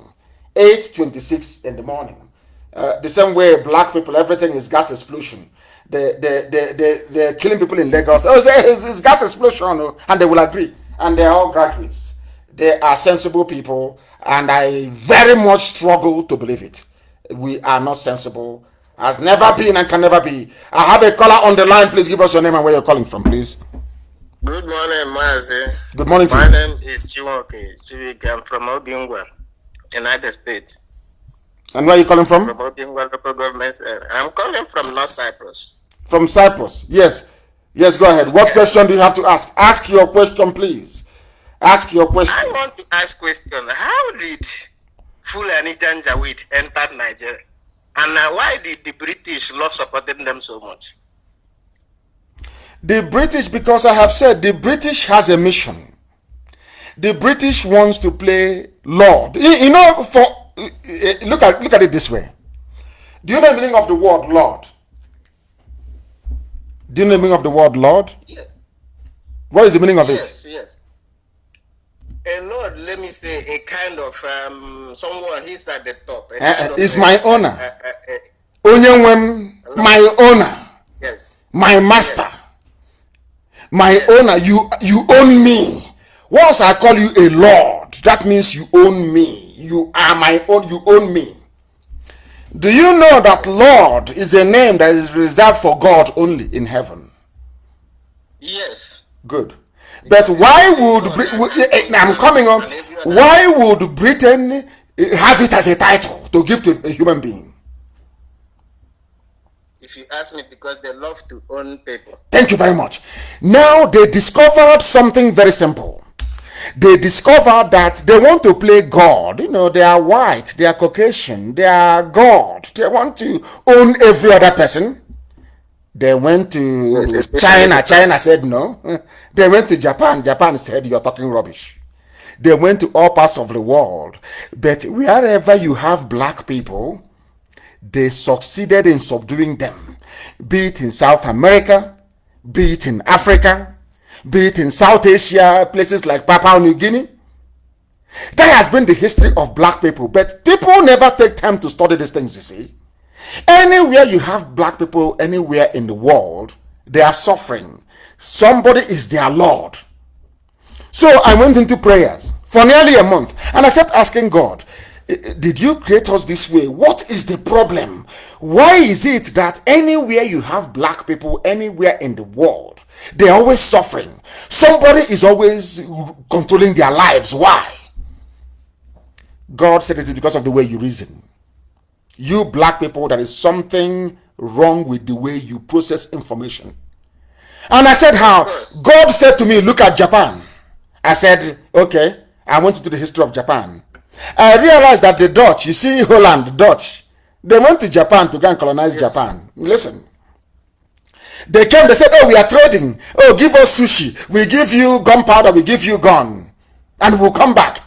8:26 in the morning. The same way black people, everything is gas explosion. They're killing people in Lagos. Oh, it's gas explosion. And they will agree. And they're all graduates. They are sensible people, and I very much struggle to believe it. We are not sensible, has never been and can never be. I have a caller on the line. Please give us your name and where you're calling from, please. Good morning, Mazi. Good morning to you. My name is Chiwoke Chivik. I'm from Obingwa, United States. And where are you calling from? From Obingwa local government. I'm calling from North Cyprus. From Cyprus, yes. Yes, go ahead. What question do you have to ask? Ask your question, please. Ask your question. I want to ask question. How did Fulani Janjaweed enter Nigeria? And why did the British love supporting them so much? The British, because I have said, the British has a mission. The British wants to play Lord. You know, look at it this way. Do you know the meaning of the word Lord? Do you know the meaning of the word Lord? Yeah. What is the meaning of it? Yes. A lord, let me say, a kind of someone, he's at the top. Is my owner. My owner. Yes. My master. Yes. My owner. You own me. Once I call you a lord, that means you own me. You are my own. You own me. Do you know that Lord is a name that is reserved for God only in heaven? Yes. Good. But why would I'm coming on? Why would Britain have it as a title to give to a human being? If you ask me, because they love to own people. Thank you very much. Now they discovered something very simple. They discovered that they want to play God. You know, they are white, they are Caucasian, they are God. They want to own every other person. They went to China. China said no. They went to Japan. Japan said you're talking rubbish. They went to all parts of the world. But wherever you have black people, they succeeded in subduing them. Be it in South America, be it in Africa, be it in South Asia, places like Papua New Guinea. That has been the history of black people. But people never take time to study these things, you see. Anywhere you have black people, anywhere in the world, they are suffering. Somebody is their Lord. So I went into prayers for nearly a month, and I kept asking God, did you create us this way? What is the problem? Why is it that anywhere you have black people, anywhere in the world, they're always suffering? Somebody is always controlling their lives. Why? God said it is because of the way you reason. You black people, there is something wrong with the way you process information. And I said, how? God said to me, look at Japan. I said, okay. I went into the history of Japan. I realized that the Dutch, you see Holland, the Dutch, they went to Japan to go and colonize Japan. Listen. They came, they said, oh, we are trading. Oh, give us sushi. We give you gunpowder, we give you gun. And we'll come back.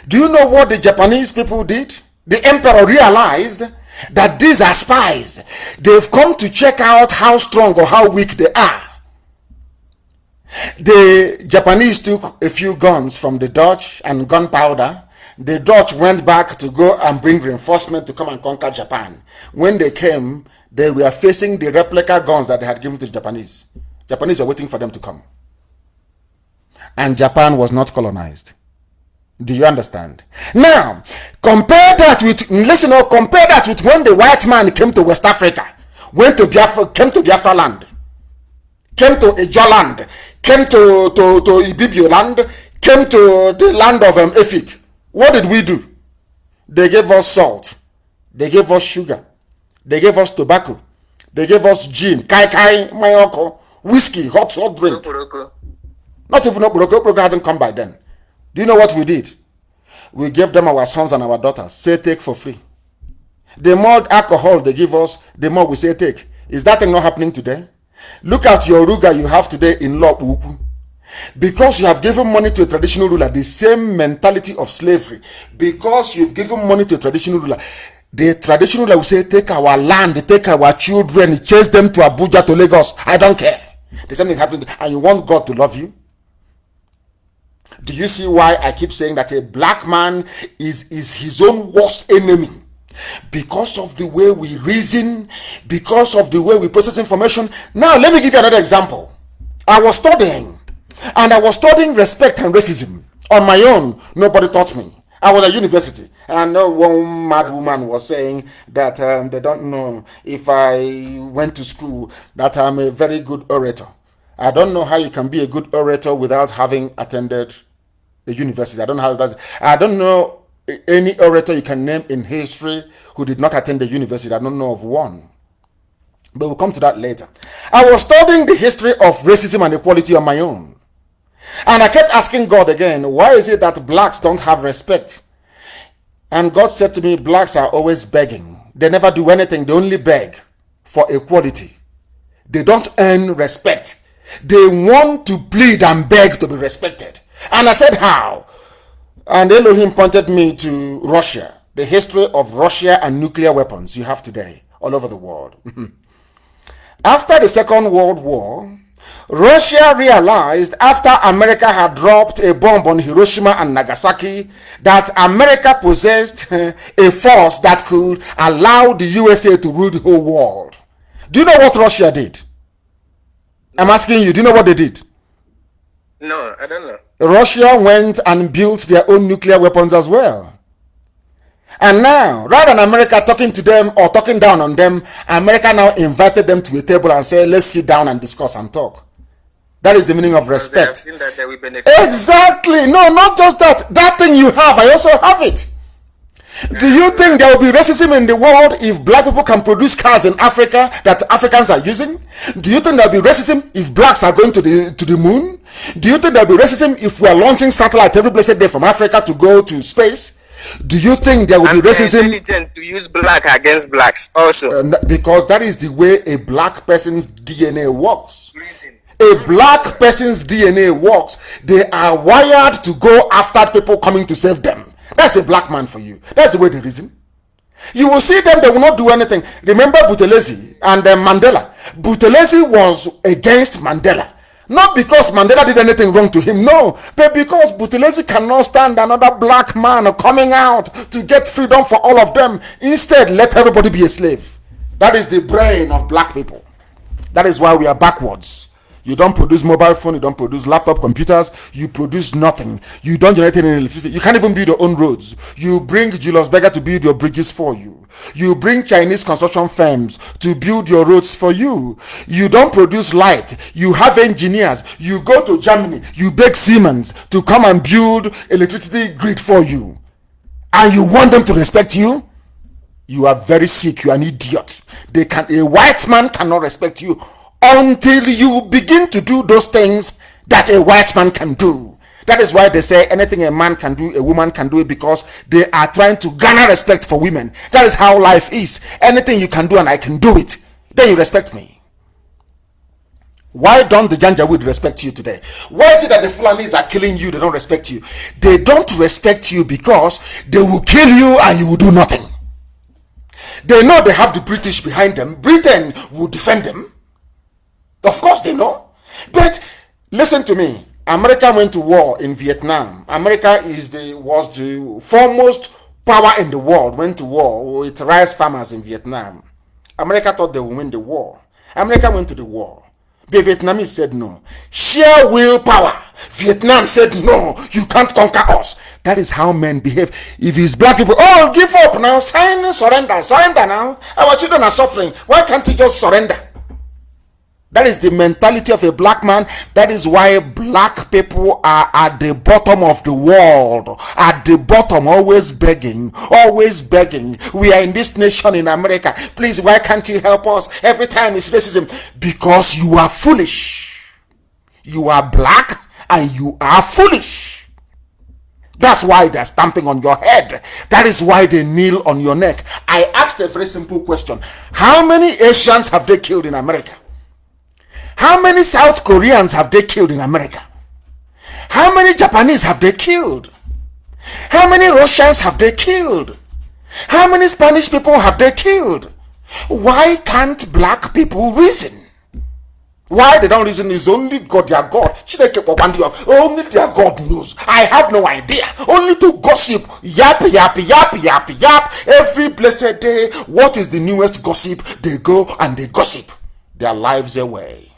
Do you know what the Japanese people did? The emperor realized that these are spies. They've come to check out how strong or how weak they are. The Japanese took a few guns from the Dutch and gunpowder. The Dutch went back to go and bring reinforcement to come and conquer Japan. When they came, they were facing the replica guns that they had given to the Japanese. Japanese were waiting for them to come. And Japan was not colonized. Do you understand? Now, compare that with when the white man came to West Africa, came to Biafra land, came to Ijo land, came to Ibibio land, came to the land of Efik. What did we do? They gave us salt, they gave us sugar, they gave us tobacco, they gave us gin, kai, mayoko, whiskey, hot drink. Not even Obroko hadn't come by then. Do you know what we did? We gave them our sons and our daughters. Say take for free. The more alcohol they give us, the more we say take. Is that thing not happening today? Look at your ruga you have today in Lop Uku. Because you have given money to a traditional ruler, the same mentality of slavery. Because you've given money to a traditional ruler, the traditional ruler will say, take our land, take our children, chase them to Abuja, to Lagos. I don't care. The same thing happening, and you want God to love you? Do you see why I keep saying that a black man is his own worst enemy? Because of the way we reason, because of the way we process information. Now, let me give you another example. I was studying, and I was studying respect and racism on my own. Nobody taught me. I was at university, and I know one mad woman was saying that they don't know if I went to school, that I'm a very good orator. I don't know how you can be a good orator without having attended the university. I don't know how that's. I don't know any orator you can name in history who did not attend the university. I don't know of one. But we'll come to that later. I was studying the history of racism and equality on my own. And I kept asking God again, why is it that blacks don't have respect? And God said to me, blacks are always begging. They never do anything. They only beg for equality. They don't earn respect. They want to plead and beg to be respected. And I said, how? And Elohim pointed me to Russia, the history of Russia and nuclear weapons you have today all over the world. After the Second World War, Russia realized after America had dropped a bomb on Hiroshima and Nagasaki that America possessed a force that could allow the USA to rule the whole world. Do you know what Russia did? I'm asking you, do you know what they did? No, I don't know. Russia went and built their own nuclear weapons as well. And now, rather than America talking to them or talking down on them, America now invited them to a table and said, let's sit down and discuss and talk. That is the meaning of respect. They have seen that they will benefit. Exactly. No, not just that. That thing you have, I also have it. Do you think there will be racism in the world if black people can produce cars in Africa that Africans are using? Do you think there will be racism if blacks are going to the moon? Do you think there will be racism if we are launching satellites every blessed day from Africa to go to space? Do you think there will be racism? Intelligent to use black against blacks also. Because that is the way a black person's DNA works. A black person's DNA works. They are wired to go after people coming to save them. That's a black man for you. That's the way they reason. You will see them, they will not do anything. Remember Buthelezi and Mandela. Buthelezi was against Mandela. Not because Mandela did anything wrong to him, no. But because Buthelezi cannot stand another black man coming out to get freedom for all of them. Instead, let everybody be a slave. That is the brain of black people. That is why we are backwards. You don't produce mobile phone, you don't produce laptop computers, you produce nothing. You don't generate any electricity. You can't even build your own roads. You bring Julius Berger to build your bridges for you. You bring Chinese construction firms to build your roads for you. You don't produce light. You have engineers. You go to Germany, you beg Siemens to come and build electricity grid for you. And you want them to respect you? You are very sick. You are an idiot. A white man cannot respect you until you begin to do those things that a white man can do. That is why they say anything a man can do, a woman can do it, because they are trying to garner respect for women. That is how life is. Anything you can do and I can do it, then you respect me. Why don't the Janjaweed respect you today? Why is it that the Fulanis are killing you, they don't respect you? They don't respect you because they will kill you and you will do nothing. They know they have the British behind them. Britain will defend them. Of course they know. But Listen to me. America went to war in Vietnam. America was the foremost power in the world. Went to war with rice farmers in Vietnam. America thought they would win the war. America went to the war. The Vietnamese said no. Sheer willpower. Vietnam said no, you can't conquer us. That is how men behave. If it's black people, oh, give up now, sign, surrender now. Our children are suffering. Why can't you just surrender? That is the mentality of a black man. That is why black people are at the bottom of the world. At the bottom, always begging, always begging. We are in this nation in America. Please, why can't you help us? Every time it's racism. Because you are foolish. You are black and you are foolish. That's why they're stamping on your head. That is why they kneel on your neck. I asked a very simple question. How many Asians have they killed in America? How many South Koreans have they killed in America? How many Japanese have they killed? How many Russians have they killed? How many Spanish people have they killed? Why can't black people reason? Why they don't reason is only God, their God. Only their God knows. I have no idea. Only to gossip. Yap. Every blessed day, what is the newest gossip? They go and they gossip their lives away.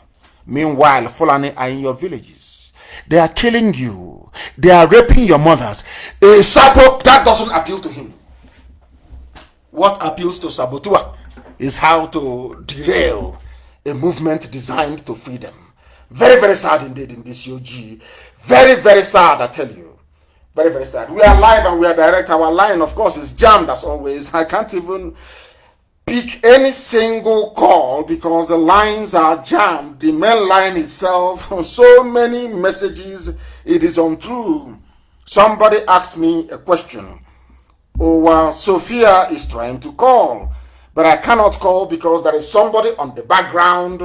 Meanwhile, Fulani are in your villages. They are killing you. They are raping your mothers. A Sabo, that doesn't appeal to him. What appeals to Sabotua is how to derail a movement designed to free them. Very, very sad indeed in this UG. Very, very sad, I tell you. Very, very sad. We are live and we are direct. Our line, of course, is jammed as always. I can't even pick any single call because the lines are jammed. The main line itself, so many messages, it is untrue. Somebody asked me a question. Sophia is trying to call, but I cannot call because there is somebody on the background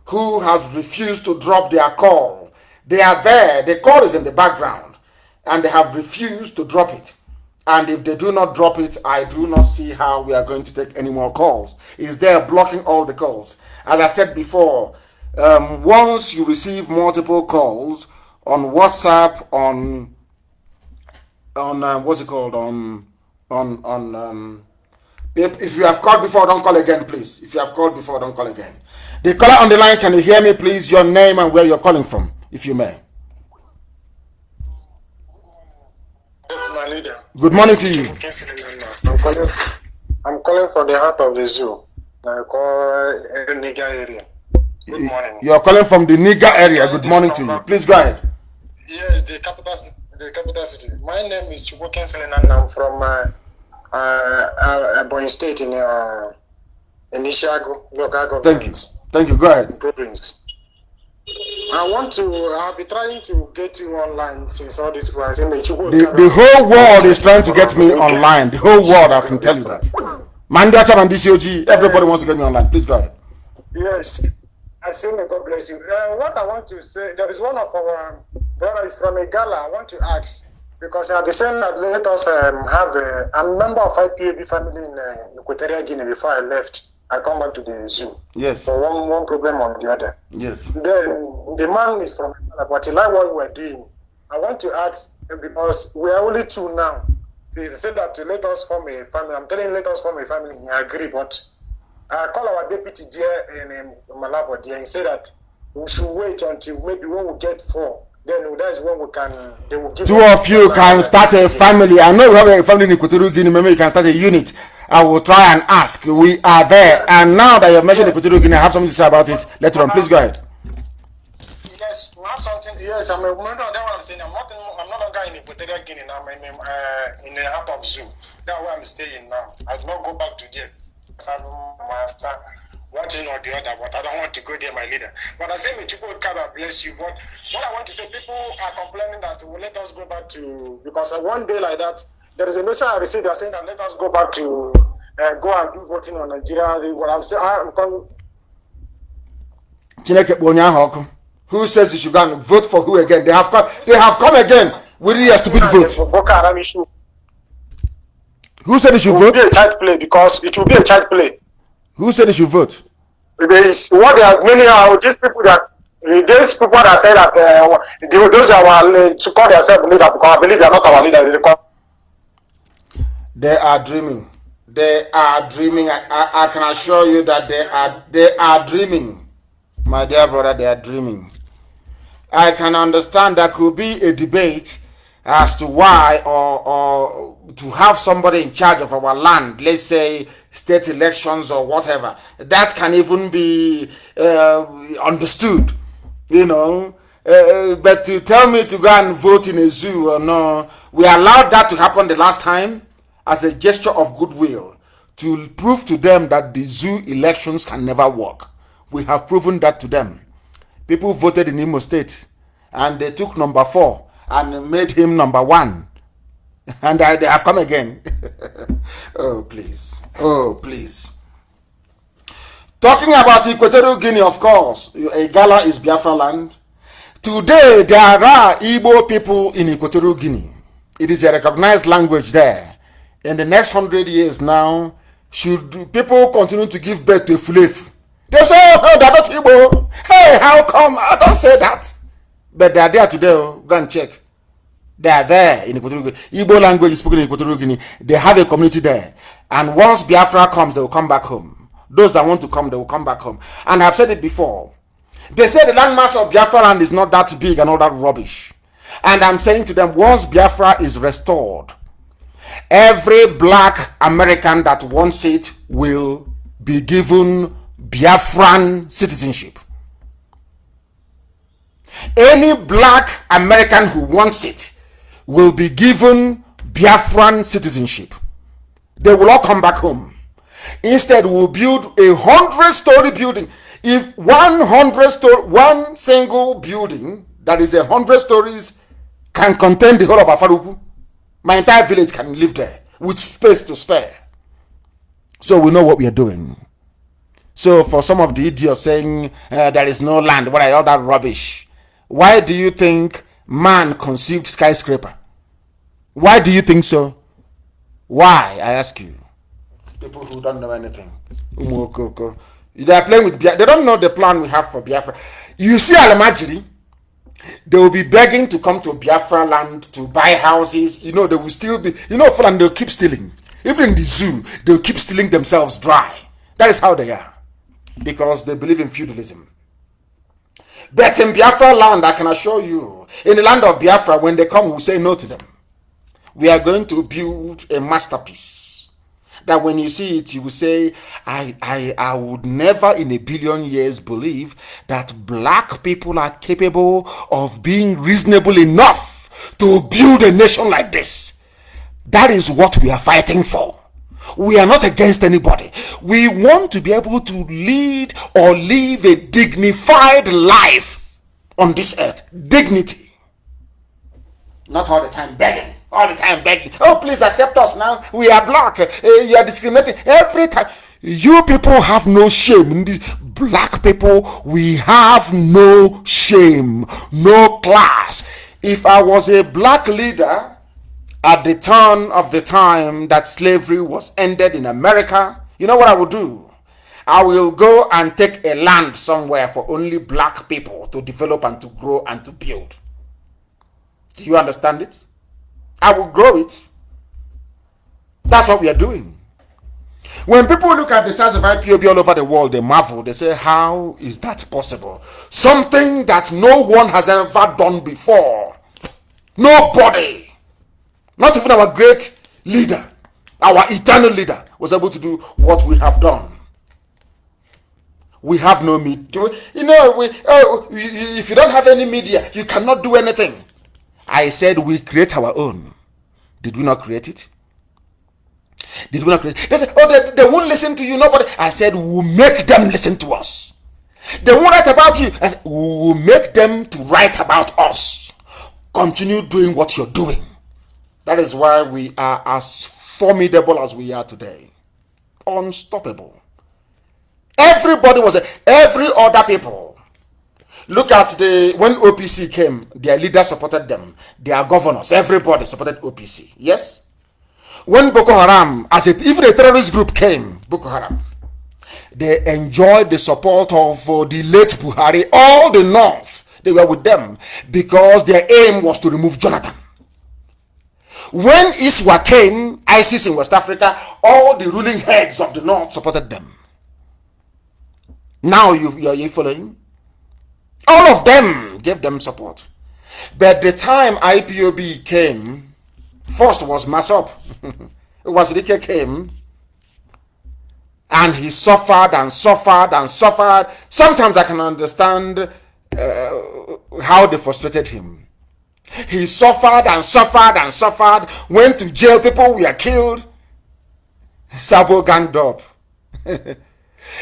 who has refused to drop their call. They are there, the call is in the background, and they have refused to drop it. And if they do not drop it, I do not see how we are going to take any more calls. It's there blocking all the calls. As I said before, once you receive multiple calls on WhatsApp, on what's it called, if you have called before, don't call again, please. If you have called before, don't call again. The caller on the line, can you hear me, please? Your name and where you're calling from, if you may. My leader. Good morning to you. I'm calling from the heart of the zoo. I call Niger area. Good morning. You're calling from the Niger area. Good morning to you. Please go ahead. Yes, the capital city. My name is Chukwuken Selenan. I'm from Ebonyi State in Ishiago, local government. Thank you. Go ahead. Province. I'll be trying to get you online since all this was in the whole world is trying to get me online. The whole world, I can tell you that. Mandacha and DCOG, everybody wants to get me online. Please go ahead. Yes, I say may God bless you. What I want to say, there is one of our brothers from Igala. I want to ask, because they are saying that let us I'm a member of IPOB family in Equatorial Guinea before I left. I come back to the zoo. Yes. So one problem or the other. Yes. Then the man is from, but he like what we're doing. I want to ask, because we are only two now. So he said that let us form a family. I'm telling him let us form a family. He agreed, but I call our deputy there in Malabo there. He said that we should wait until maybe when we get 4. Then that is when we can. They will give. 2 of you can start a family. I know you have a family in Equatorial Guinea. Maybe you can start a unit. I will try and ask. We are there. And now that you have mentioned Equatorial Guinea, I have something to say about it. Later on, please go ahead. Yes, not something. Yes, I'm a member. That's what I'm saying. I'm no longer in Equatorial Guinea. I'm in the heart of zoo. That's where I'm staying now. I do not go back to there. I have my son, one thing or the other, but I don't want to go there, my leader. But I say, God bless you. But what I want to say, people are complaining that let us go back to, because one day like that, there is a message I received that saying that let us go back to go and do voting on Nigeria. What I'm saying, I'm calling. Who says you should go and vote for who again? They have come again with a stupid vote. Who said you should vote? It will be a child play, because it will be a child play. Who said you should vote? There is what they are many are these people that These people that say that those are our to call themselves leader because I believe they are not our leader. They are dreaming. They are dreaming. I can assure you that they are dreaming. My dear brother, they are dreaming. I can understand there could be a debate as to why or to have somebody in charge of our land, let's say state elections or whatever. That can even be understood, you know. But to tell me to go and vote in a zoo or no, we allowed that to happen the last time as a gesture of goodwill to prove to them that the zoo elections can never work. We have proven that to them. People voted in Imo State and they took number 4 and made him number 1. And they have come again. Oh, please. Oh, please. Talking about Equatorial Guinea, of course, a gala is Biafra land. Today, there are Igbo people in Equatorial Guinea. It is a recognized language there. In the next 100 years now, should people continue to give birth to a Fulef? They say, oh, they're not Igbo. Hey, how come? I don't say that. But they are there today. Go and check. They are there in Equatorial Guinea. Igbo language is spoken in Equatorial Guinea. They have a community there. And once Biafra comes, they will come back home. Those that want to come, they will come back home. And I've said it before. They say the landmass of Biafra land is not that big and all that rubbish. And I'm saying to them, once Biafra is restored, every black American that wants it will be given Biafran citizenship. Any black American who wants it will be given Biafran citizenship. They will all come back home. Instead, we'll build a 100-story building. If 1 single building that is 100 stories can contain the whole of Afaruku, my entire village can live there with space to spare. So we know what we are doing. So for some of the idiots saying there is no land, what are all that rubbish? Why do you think man conceived skyscraper? Why do you think so? Why, I ask you? People who don't know anything. They are playing with Biafra. They don't know the plan we have for Biafra. You see Alamajiri, they will be begging to come to Biafra land to buy houses. You know, they will still be, you know, and they'll keep stealing. Even in the zoo, they'll keep stealing themselves dry. That is how they are. Because they believe in feudalism. But in Biafra land, I can assure you, in the land of Biafra, when they come, we'll say no to them. We are going to build a masterpiece that when you see it, you will say, I would never in a billion years believe that black people are capable of being reasonable enough to build a nation like this. That is what we are fighting for. We are not against anybody. We want to be able to lead or live a dignified life on this earth. Dignity. Not all the time begging. All the time begging. Oh, please accept us now. We are black. You are discriminating. Every time. You people have no shame. Black people, we have no shame. No class. If I was a black leader at the turn of the time that slavery was ended in America, you know what I would do? I will go and take a land somewhere for only black people to develop and to grow and to build. Do you understand it? I will grow it. That's what we are doing. When people look at the size of IPOB all over the world, they marvel. They say, how is that possible? Something that no one has ever done before. Nobody. Not even our great leader, our eternal leader, was able to do what we have done. We have no media. You know, if you don't have any media, you cannot do anything. I said we create our own. Did we not create it? Did we not create it? They said, oh, they won't listen to you. Nobody. I said, we'll make them listen to us. They won't write about you. I said, we'll make them to write about us. Continue doing what you're doing. That is why we are as formidable as we are today. Unstoppable. Everybody was every other people. Look at when OPC came, their leaders supported them. Their governors, everybody supported OPC. Yes? When Boko Haram, even a terrorist group came, Boko Haram, They enjoyed the support of the late Buhari. All the North, they were with them because their aim was to remove Jonathan. When ISWA came, ISIS in West Africa, all the ruling heads of the North supported them. Now are you following? All of them gave them support. But the time IPOB came, first was Masop. It was Rike came, and he suffered and suffered and suffered. Sometimes I can understand how they frustrated him. He suffered and suffered and suffered, went to jail, people were killed. Sabo ganged up.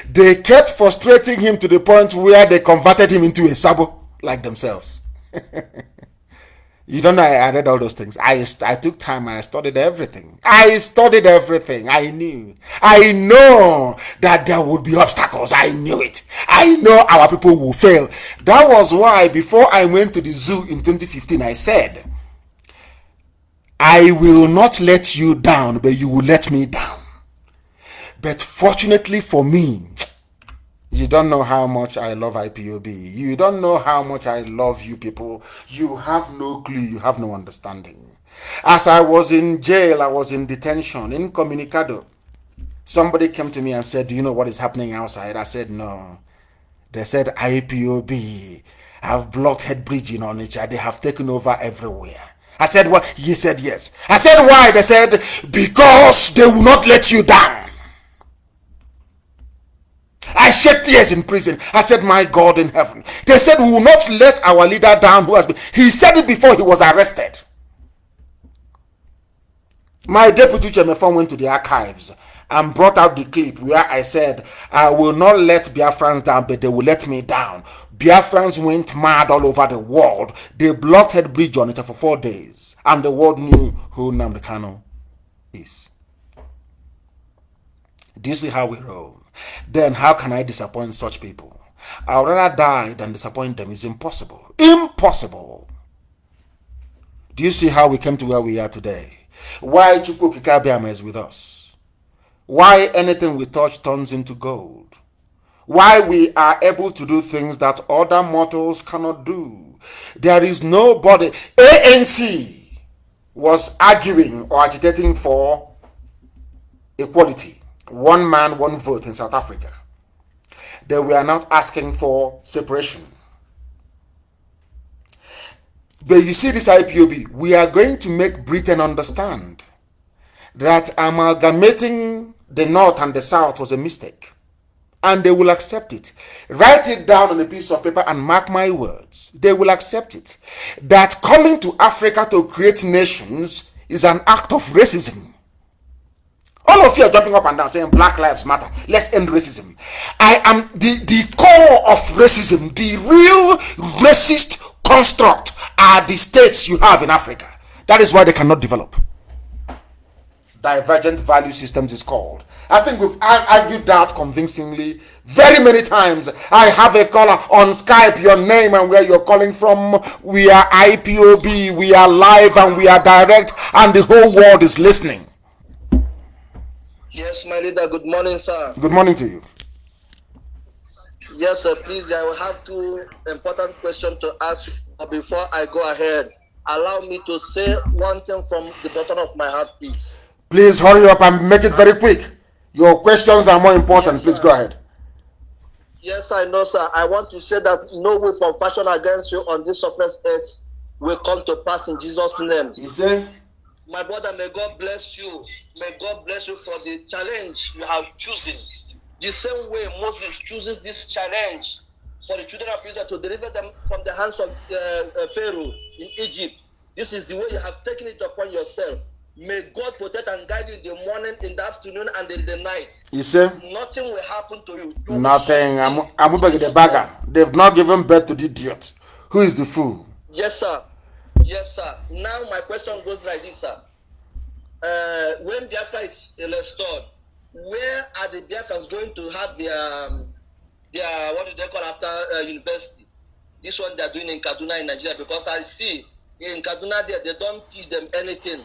They kept frustrating him to the point where they converted him into a Sabo like themselves. You don't know, I read all those things. I took time and I studied everything. I knew. I know that there would be obstacles. I knew it. I know our people will fail. That was why before I went to the zoo in 2015, I said, I will not let you down, but you will let me down. But fortunately for me, you don't know how much I love IPOB. You don't know how much I love you people. You have no clue. You have no understanding. As I was in jail, I was in detention, incommunicado. Somebody came to me and said, do you know what is happening outside? I said, no. They said IPOB have blocked Head Bridge in Onitsha. They have taken over everywhere. I said, what? He said, yes. I said, why? They said, because they will not let you down. I shed tears in prison. I said, my God in heaven. They said, we will not let our leader down who has been. He said it before he was arrested. My deputy chairman went to the archives and brought out the clip where I said, I will not let Biafrans down, but they will let me down. Biafrans went mad all over the world. They blocked Head Bridge on it for 4 days. And the world knew who Nnamdi Kanu is. Do you see how we roll? Then how can I disappoint such people? I would rather die than disappoint them. It's impossible. Impossible. Do you see how we came to where we are today? Why Chukwu Kikabiama is with us? Why anything we touch turns into gold? Why we are able to do things that other mortals cannot do? There is nobody. ANC was arguing or agitating for equality. One man, one vote in South Africa. They were not asking for separation. But you see this IPOB, we are going to make Britain understand that amalgamating the North and the South was a mistake. And they will accept it. Write it down on a piece of paper and mark my words. They will accept it. That coming to Africa to create nations is an act of racism. All of you are jumping up and down saying Black Lives Matter. Let's end racism. I am the core of racism. The real racist construct are the states you have in Africa. That is why they cannot develop. Divergent value systems is called. I think we've argued that convincingly very many times. I have a caller on Skype, your name and where you're calling from. We are IPOB, we are live and we are direct and the whole world is listening. Yes, my leader. Good morning, sir. Good morning to you. Yes, sir. Please, I will have two important questions to ask before I go ahead. Allow me to say one thing from the bottom of my heart, please. Please hurry up and make it very quick. Your questions are more important. Yes, please go ahead. Yes, I know, sir. I want to say that no weapon fashioned against you on this surface earth will come to pass in Jesus' name. You see? My brother, may God bless you. May God bless you for the challenge you have chosen. The same way Moses chooses this challenge for the children of Israel to deliver them from the hands of Pharaoh in Egypt. This is the way you have taken it upon yourself. May God protect and guide you in the morning, in the afternoon, and in the night. You see? Nothing will happen to you. Nothing. I'm the bagger. They've not given birth to the idiot. Who is the fool? Yes, sir. Yes, sir. Now my question goes like this, sir. When Biafra is restored, where are the Biafrans going to have their what do they call after university? This one they are doing in Kaduna in Nigeria, because I see in Kaduna they don't teach them anything.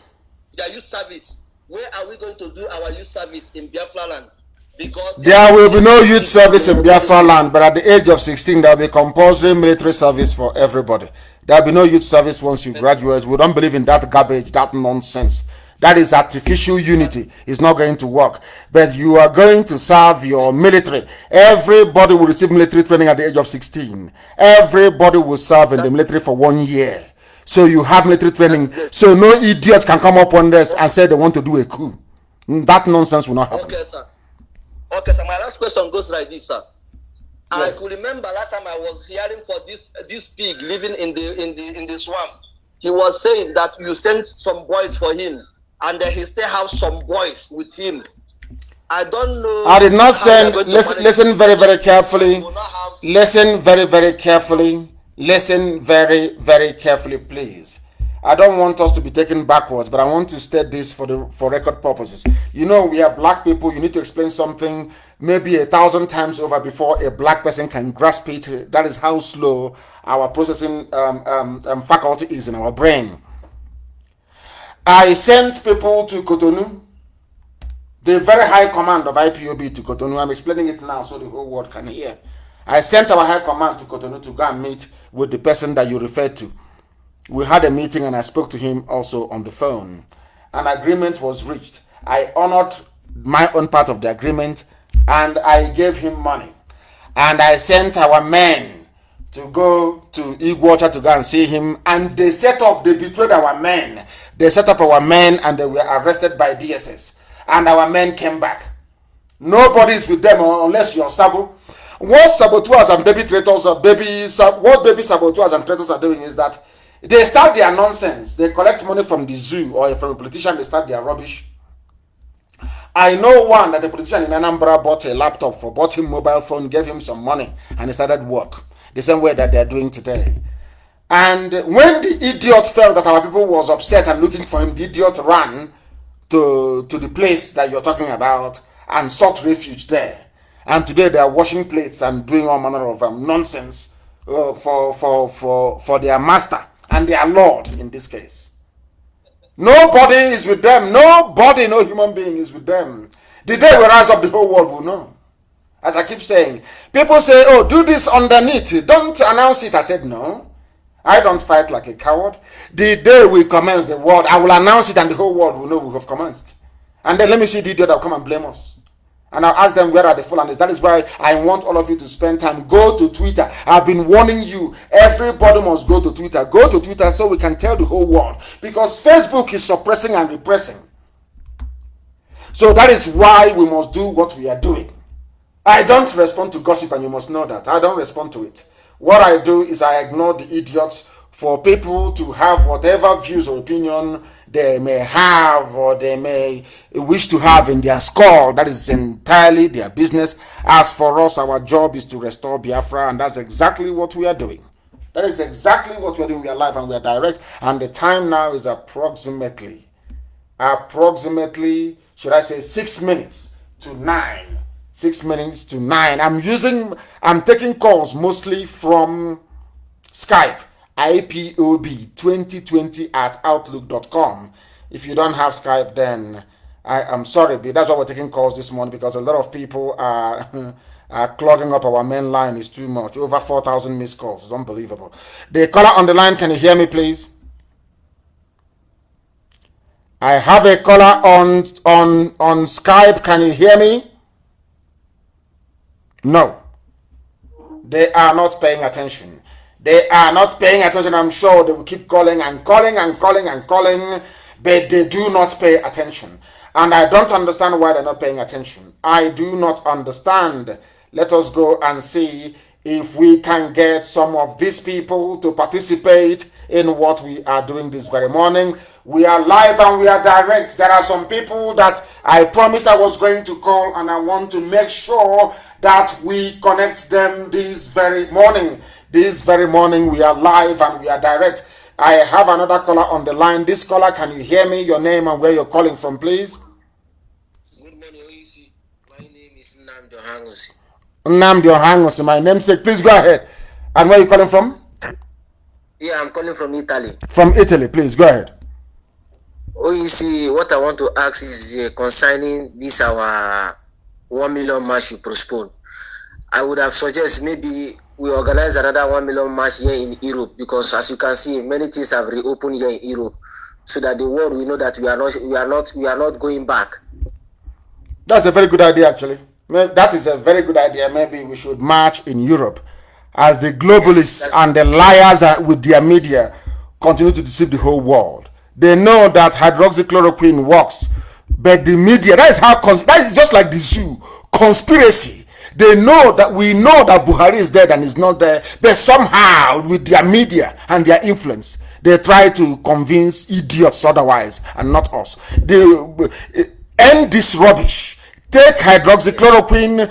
Their youth service. Where are we going to do our youth service in Biafra land? because there will be no youth service in Biafra land, but at the age of 16, there will be compulsory military service for everybody. There will be no youth service once you graduate. We don't believe in that garbage, that nonsense. That is artificial unity. It's not going to work. But you are going to serve your military. Everybody will receive military training at the age of 16. Everybody will serve in the military for 1 year. So you have military training. So no idiot can come up on this and say they want to do a coup. That nonsense will not happen. Okay, sir. Okay, sir. My last question goes like this, sir. Yes. I could remember last time I was hearing for this pig living in the swamp. He was saying that you sent some boys for him, and he still have some boys with him. I don't know. I did not send. Listen very, very carefully. Listen very, very carefully. Listen very, very carefully, please. I don't want us to be taken backwards, but I want to state this for record purposes. You know, we are black people. You need to explain something maybe 1,000 times over before a black person can grasp it. That is how slow our processing faculty is in our brain. I sent people to Cotonou, the very high command of IPOB to Cotonou. I'm explaining it now so the whole world can hear. I sent our high command to Cotonou to go and meet with the person that you referred to. We had a meeting and I spoke to him also on the phone. An agreement was reached. I honored my own part of the agreement and I gave him money. And I sent our men to go to Iguacha to go and see him. And they betrayed our men. They set up our men and they were arrested by DSS. And our men came back. Nobody is with them unless you're Sabo. What saboteurs and baby traitors what baby saboteurs and traitors are doing is that they start their nonsense. They collect money from the zoo or from a politician. They start their rubbish. I know one that a politician in Anambra bought a laptop bought him mobile phone, gave him some money, and he started work. The same way that they're doing today. And when the idiot felt that our people was upset and looking for him, the idiot ran to the place that you're talking about and sought refuge there. And today they are washing plates and doing all manner of nonsense for their master and their Lord in this case. Nobody is with them. Nobody, no human being is with them. The day we rise up, the whole world will know. As I keep saying, people say, oh, do this underneath. Don't announce it. I said, no. I don't fight like a coward. The day we commence the world, I will announce it and the whole world will know we have commenced. And then let me see the idiot that will come and blame us. And I'll ask them, where are the Fulanis? That is why I want all of you to spend time. Go to Twitter. I've been warning you. Everybody must go to Twitter. Go to Twitter so we can tell the whole world. Because Facebook is suppressing and repressing. So that is why we must do what we are doing. I don't respond to gossip, and you must know that. I don't respond to it. What I do is I ignore the idiots for people to have whatever views or opinion they may have or they may wish to have in their skull. That is entirely their business. As for us, our job is to restore Biafra, and that's exactly what we are doing. That is exactly what we are doing. We are live and we are direct, and the time now is approximately, should I say 6 minutes to 9. 6 minutes to 9. I'm taking calls mostly from Skype. IPOB2020@outlook.com. If you don't have Skype, then I'm sorry, but that's why we're taking calls this morning, because a lot of people are clogging up our main line. Is too much. Over 4,000 missed calls. It's unbelievable. The caller on the line, can you hear me, please? I have a caller on Skype. Can you hear me? No. They are not paying attention. They are not paying attention. I'm sure they will keep calling and calling and calling and calling, but they do not pay attention. And I don't understand why they're not paying attention. I do not understand. Let us go and see if we can get some of these people to participate in what we are doing this very morning. We are live and we are direct. There are some people that I promised I was going to call, and I want to make sure that we connect them this very morning. This very morning, we are live and we are direct. I have another caller on the line. This caller, can you hear me? Your name and where you're calling from, please? Good morning, OEC. My name is Nnamdi Kanu. Nnamdi Kanu, my namesake. Please go ahead. And where are you calling from? Yeah, I'm calling from Italy. From Italy, please go ahead. OEC, what I want to ask is concerning this our 1 million march should postpone. I would have suggested maybe we organize another 1 million march here in Europe, because as you can see, many things have reopened here in Europe, so that the world will know that we are not going back. That's a very good idea, actually. That is a very good idea. Maybe we should march in Europe, as the globalists and the liars with their media continue to deceive the whole world. They know that hydroxychloroquine works, but the media, that is just like the zoo, conspiracy. They know that we know that Buhari is dead and is not there, but somehow with their media and their influence, they try to convince idiots otherwise and not us. They end this rubbish. Take hydroxychloroquine,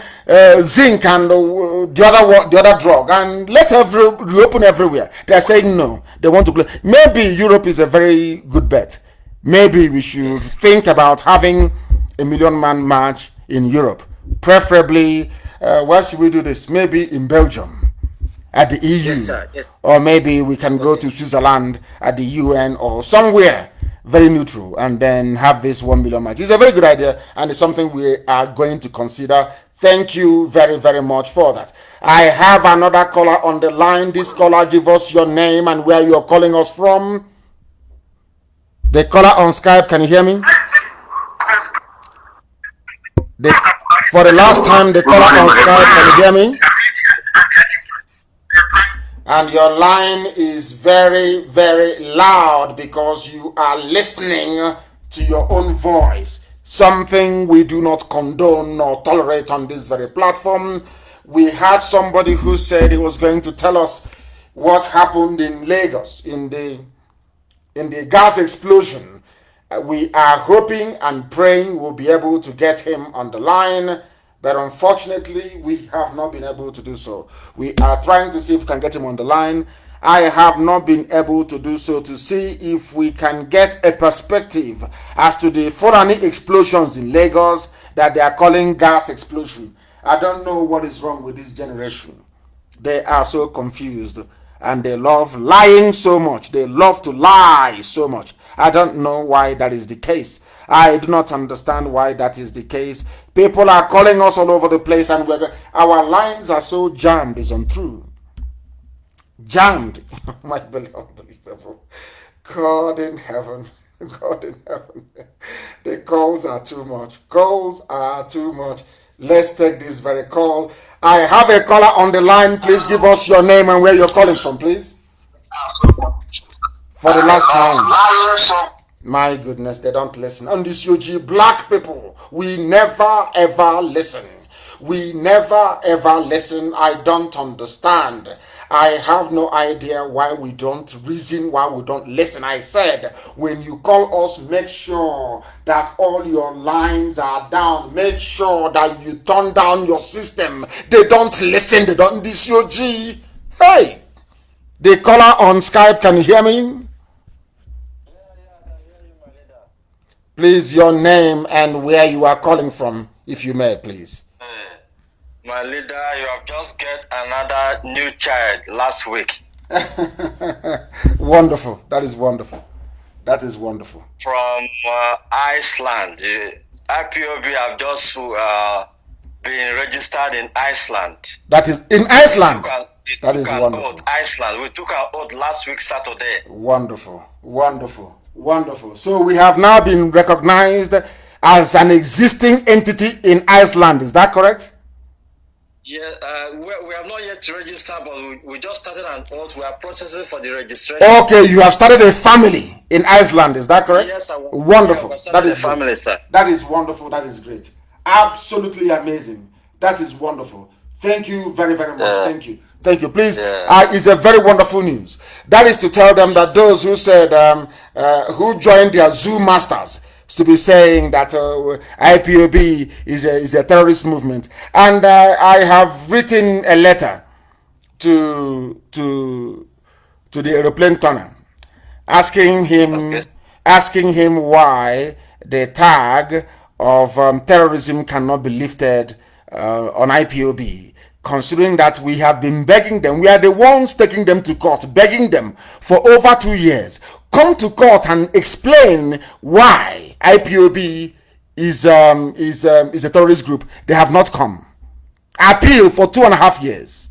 zinc, and the other drug, and let reopen everywhere. They are saying no. They want to close. Maybe Europe is a very good bet. Maybe we should think about having a 1 million man march in Europe. Preferably, where should we do this? Maybe in Belgium, at the EU. Yes, sir. Yes. Or maybe we can go to Switzerland at the UN or somewhere very neutral, and then have this 1 million march. It's a very good idea, and it's something we are going to consider. Thank you very, very much for that. I have another caller on the line. This caller, give us your name and where you're calling us from. The caller on Skype, can you hear me? For the last time, the caller on Skype, can you hear me? And your line is very, very loud because you are listening to your own voice. Something we do not condone nor tolerate on this very platform. We had somebody who said he was going to tell us what happened in Lagos in the gas explosion. We are hoping and praying we'll be able to get him on the line, but unfortunately we have not been able to do so. We are trying to see if we can get him on the line. I have not been able to do so, to see if we can get a perspective as to the Fulani explosions in Lagos that they are calling gas explosion. I don't know what is wrong with this generation. They are so confused and they love lying so much. They love to lie so much. I don't know why that is the case. I do not understand why that is the case. People are calling us all over the place, and our lines are so jammed. It's untrue. Jammed. My unbelievable. God in heaven. God in heaven. The calls are too much. Calls are too much. Let's take this very call. I have a caller on the line. Please give us your name and where you're calling from, please. For the last time. My goodness, they don't listen. On this UG, black people, we never ever listen. We never ever listen. I don't understand. I have no idea why we don't reason, why we don't listen. I said, when you call us, make sure that all your lines are down. Make sure that you turn down your system. They don't listen. They don't. This UG. Hey, the caller on Skype, can you hear me? Please, your name and where you are calling from, if you may, please. My leader, you have just get another new child last week. Wonderful. That is wonderful. That is wonderful. From Iceland. IPOB have just been registered in Iceland. That is in Iceland. That is wonderful. Iceland. We took our oath last week, Saturday. Wonderful. Wonderful. Wonderful. So we have now been recognized as an existing entity in Iceland. Is that correct? Yeah, we have not yet registered, but we just started an oath. We are processing for the registration. Okay, you have started a family in Iceland. Is that correct? Yes, sir. Wonderful. That is family, great. sir. That is wonderful. That is great. Absolutely amazing. That is wonderful. Thank you very, very much. Thank you. Thank you. Please, it's a very wonderful news. That is to tell them that those who said, who joined their Zoo masters to be saying that IPOB is a terrorist movement. And I have written a letter to the aeroplane tunnel asking him why the tag of terrorism cannot be lifted on IPOB, considering that we have been begging them. We are the ones taking them to court, begging them for over 2 years. Come to court and explain why IPOB is a terrorist group. They have not come. Appeal for 2.5 years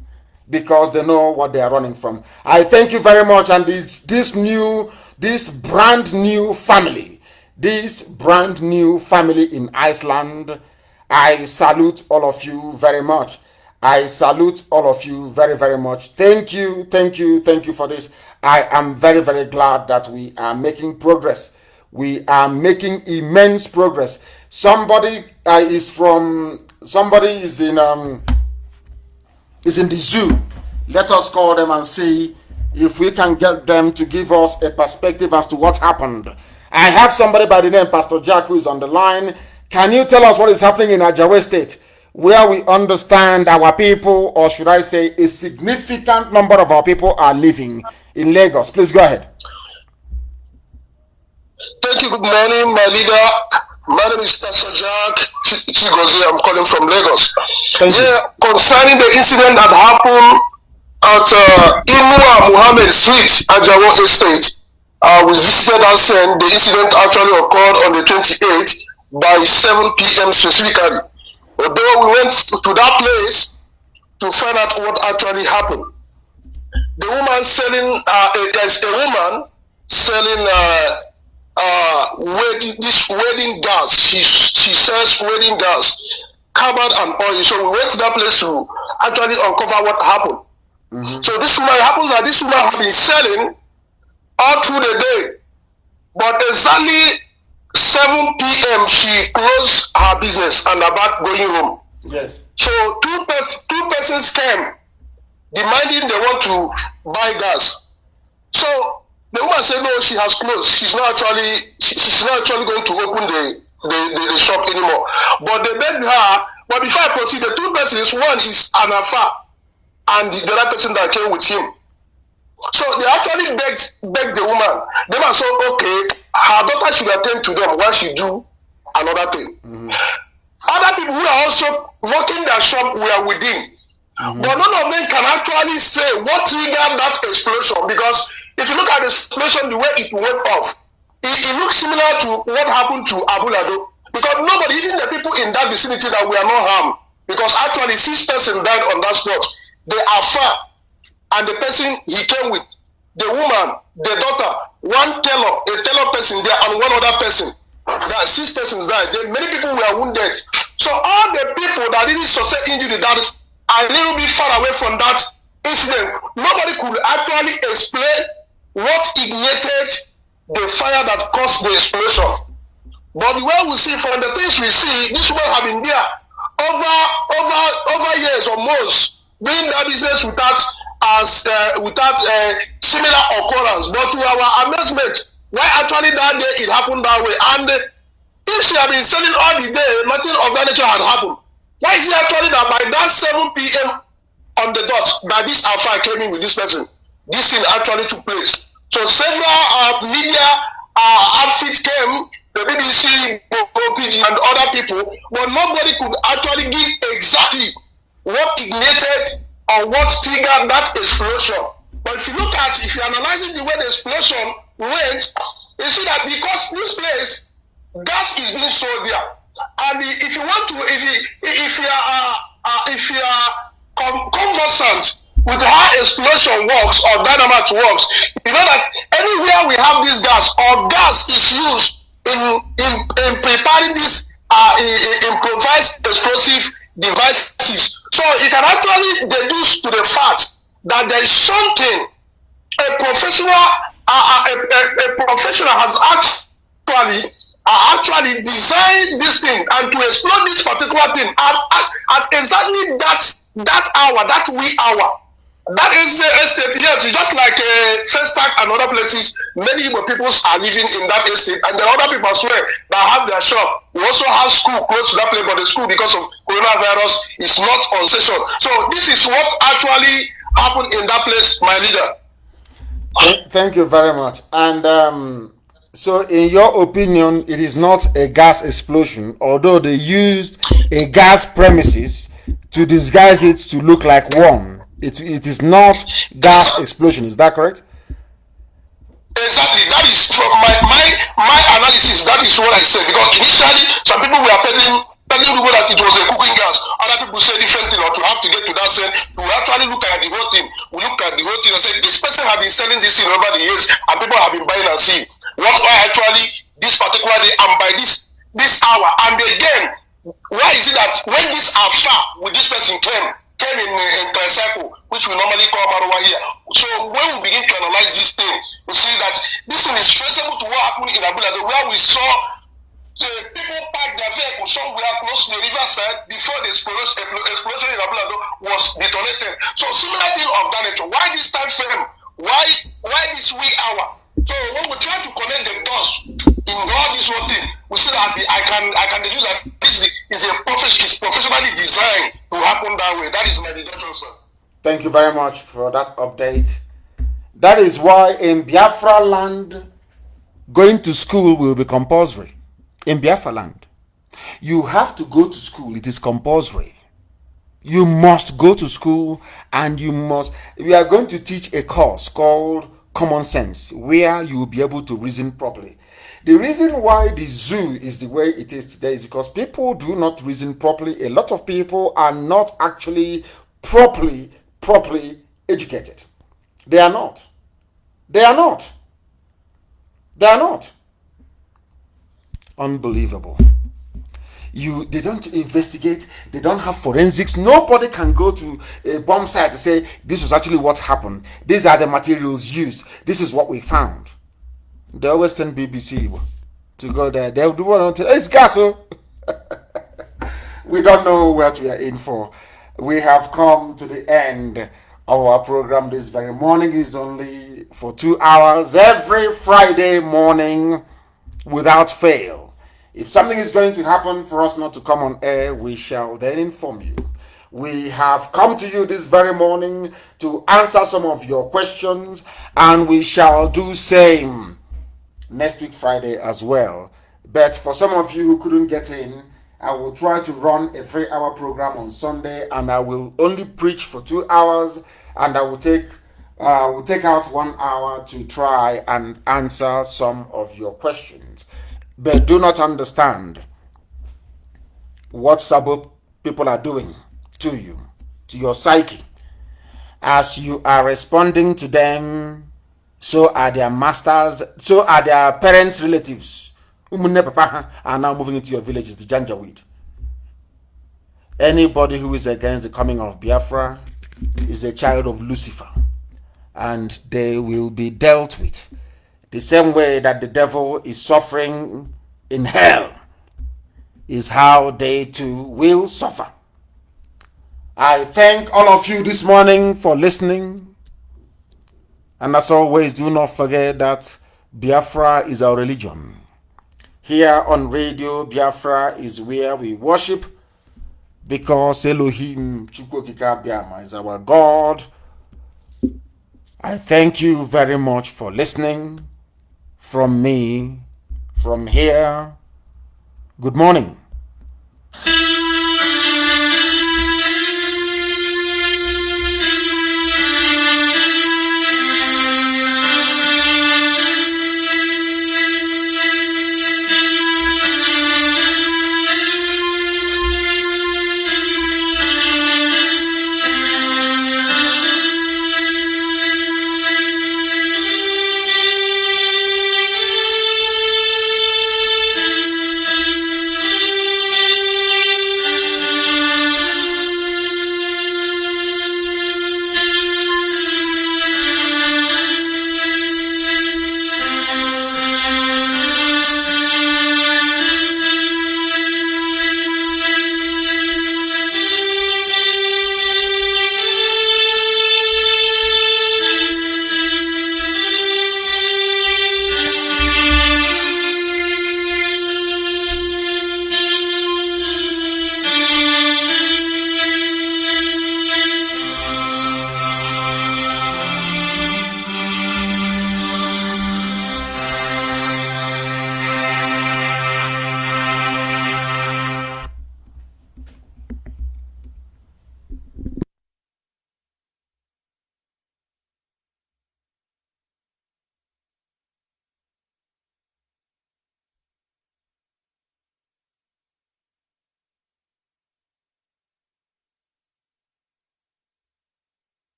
because they know what they are running from. I thank you very much, and this brand new family in Iceland, I salute all of you very much. I salute all of you very, very much. Thank you for this. I am very, very glad that we are making progress. We are making immense progress. Somebody is in the zoo. Let us call them and see if we can get them to give us a perspective as to what happened. I have somebody by the name Pastor Jack who is on the line. Can you tell us what is happening in Ajawa State, where we understand our people, or should I say a significant number of our people are living in Lagos? Please go ahead. Thank you. Good morning, my leader. My name is Pastor Jack Chigozie. I'm calling from Lagos. Concerning the incident that happened at Imua Muhammad Street, Ajawa Estate, we visited that scene. The incident actually occurred on the 28th by 7 p.m. specifically. Although we went to that place to find out what actually happened. The woman selling, there's a woman selling wedding gas. She sells wedding gas, covered and oil. So we went to that place to actually uncover what happened. So this woman happens that this woman has been selling all through the day, but exactly 7 p.m. she closed her business and about going home. Yes. So two persons came demanding they want to buy gas. So the woman said no, she has closed. She's not actually going to open the shop anymore. But they begged her. But before I proceed, the two persons, one is Anafa and the other person that came with him. So they actually begged the woman. The woman said, okay, her daughter should attend to them while she do another thing. Other people who are also working their shop were within. But none of them can actually say what triggered that explosion, because if you look at the explosion, the way it went off, it looks similar to what happened to Abu Lado. Because nobody, even the people in that vicinity that we are not harmed, because actually 6 persons died on that spot. They are far. And the person he came with, the woman, the daughter, a tailor person there, and one other person. That 6 persons died. Many people were wounded. So all the people that didn't sustain injury that are a little bit far away from that incident, nobody could actually explain what ignited the fire that caused the explosion. But the way we see from the things we see, this woman have been there over years or most, doing that business without similar occurrence. But to our amazement, why actually that day it happened that way? And if she had been selling all the day, nothing of that nature had happened. Why is it actually that by that 7 p.m. on the dot that this affair came in with this person, this thing actually took place? So several media outfits came, the BBC, OPG, and other people, but nobody could actually give exactly what ignited or what triggered that explosion. But if you're analyzing the way the explosion went, you see that because this place, gas is being sold there. And if you are conversant with how explosion works or dynamite works, you know that anywhere we have this gas or gas is used in preparing these improvised explosive devices. So you can actually deduce to the fact that there is something a professional has actually designed this thing and to explode this particular thing at exactly that hour, that wee hour. That is estate, yes, just like Festac and other places, many Igbo people are living in that estate, and there are other people as well that have their shop. We also have school close to that place, but the school, because of coronavirus, is not on session. So this is what actually happened in that place, my leader. Thank you very much. And so in your opinion, it is not a gas explosion, although they used a gas premises to disguise it to look like one. It is not gas explosion. Is that correct? Exactly. That is from my analysis. That is what I said, because initially some people were telling people that it was a cooking gas. Other people say different thing, or to have to get to that saying. We actually look at the whole thing. We look at the whole thing and say this person have been selling this thing over the years, and people have been buying and seeing. Why actually this particular day and by this hour? And again, why is it that when this Alpha with this person came in tricycle, which we normally call Marowa here? So when we begin to analyze this thing, we see that this thing is traceable to what happened in Abulado, where we saw the people park their vehicle somewhere close to the riverside before the explosion in Abulado was detonated. So similar thing of that nature. Why this time frame? Why this wee hour? So when we try to connect the dots in all this whole thing, we see that I can deduce that this is professionally designed to happen that way. That is my deduction, sir. Thank you very much for that update. That is why in Biafra land, going to school will be compulsory. In Biafra land, you have to go to school. It is compulsory. You must go to school, and we are going to teach a course called Common Sense, where you will be able to reason properly. The reason why the zoo is the way it is today is because people do not reason properly. A lot of people are not actually properly educated. They are not. They are not. They are not. Unbelievable. They don't investigate. They don't have forensics. Nobody can go to a bomb site to say this was actually what happened. These are the materials used. This is what we found. They always send BBC to go there. They'll do what until it's gas. We don't know what we are in for. We have come to the end of our program this very morning. Is only for 2 hours every Friday morning without fail. If something is going to happen for us not to come on air, we shall then inform you. We have come to you this very morning to answer some of your questions, and we shall do same next week Friday as well. But for some of you who couldn't get in, I will try to run a 3-hour program on Sunday, and I will only preach for 2 hours, and I will take out 1 hour to try and answer some of your questions. But do not understand what Sabo people are doing to you, to your psyche. As you are responding to them, so are their masters, so are their parents' relatives. Umunne papa are now moving into your villages, the Janjaweed. Anybody who is against the coming of Biafra is a child of Lucifer, and they will be dealt with the same way that the devil is suffering in hell is how they too will suffer. I thank all of you this morning for listening. And as always, do not forget that Biafra is our religion. Here on Radio Biafra is where we worship, because Elohim Chukwokika Biama is our God. I thank you very much for listening. From me, from here, good morning.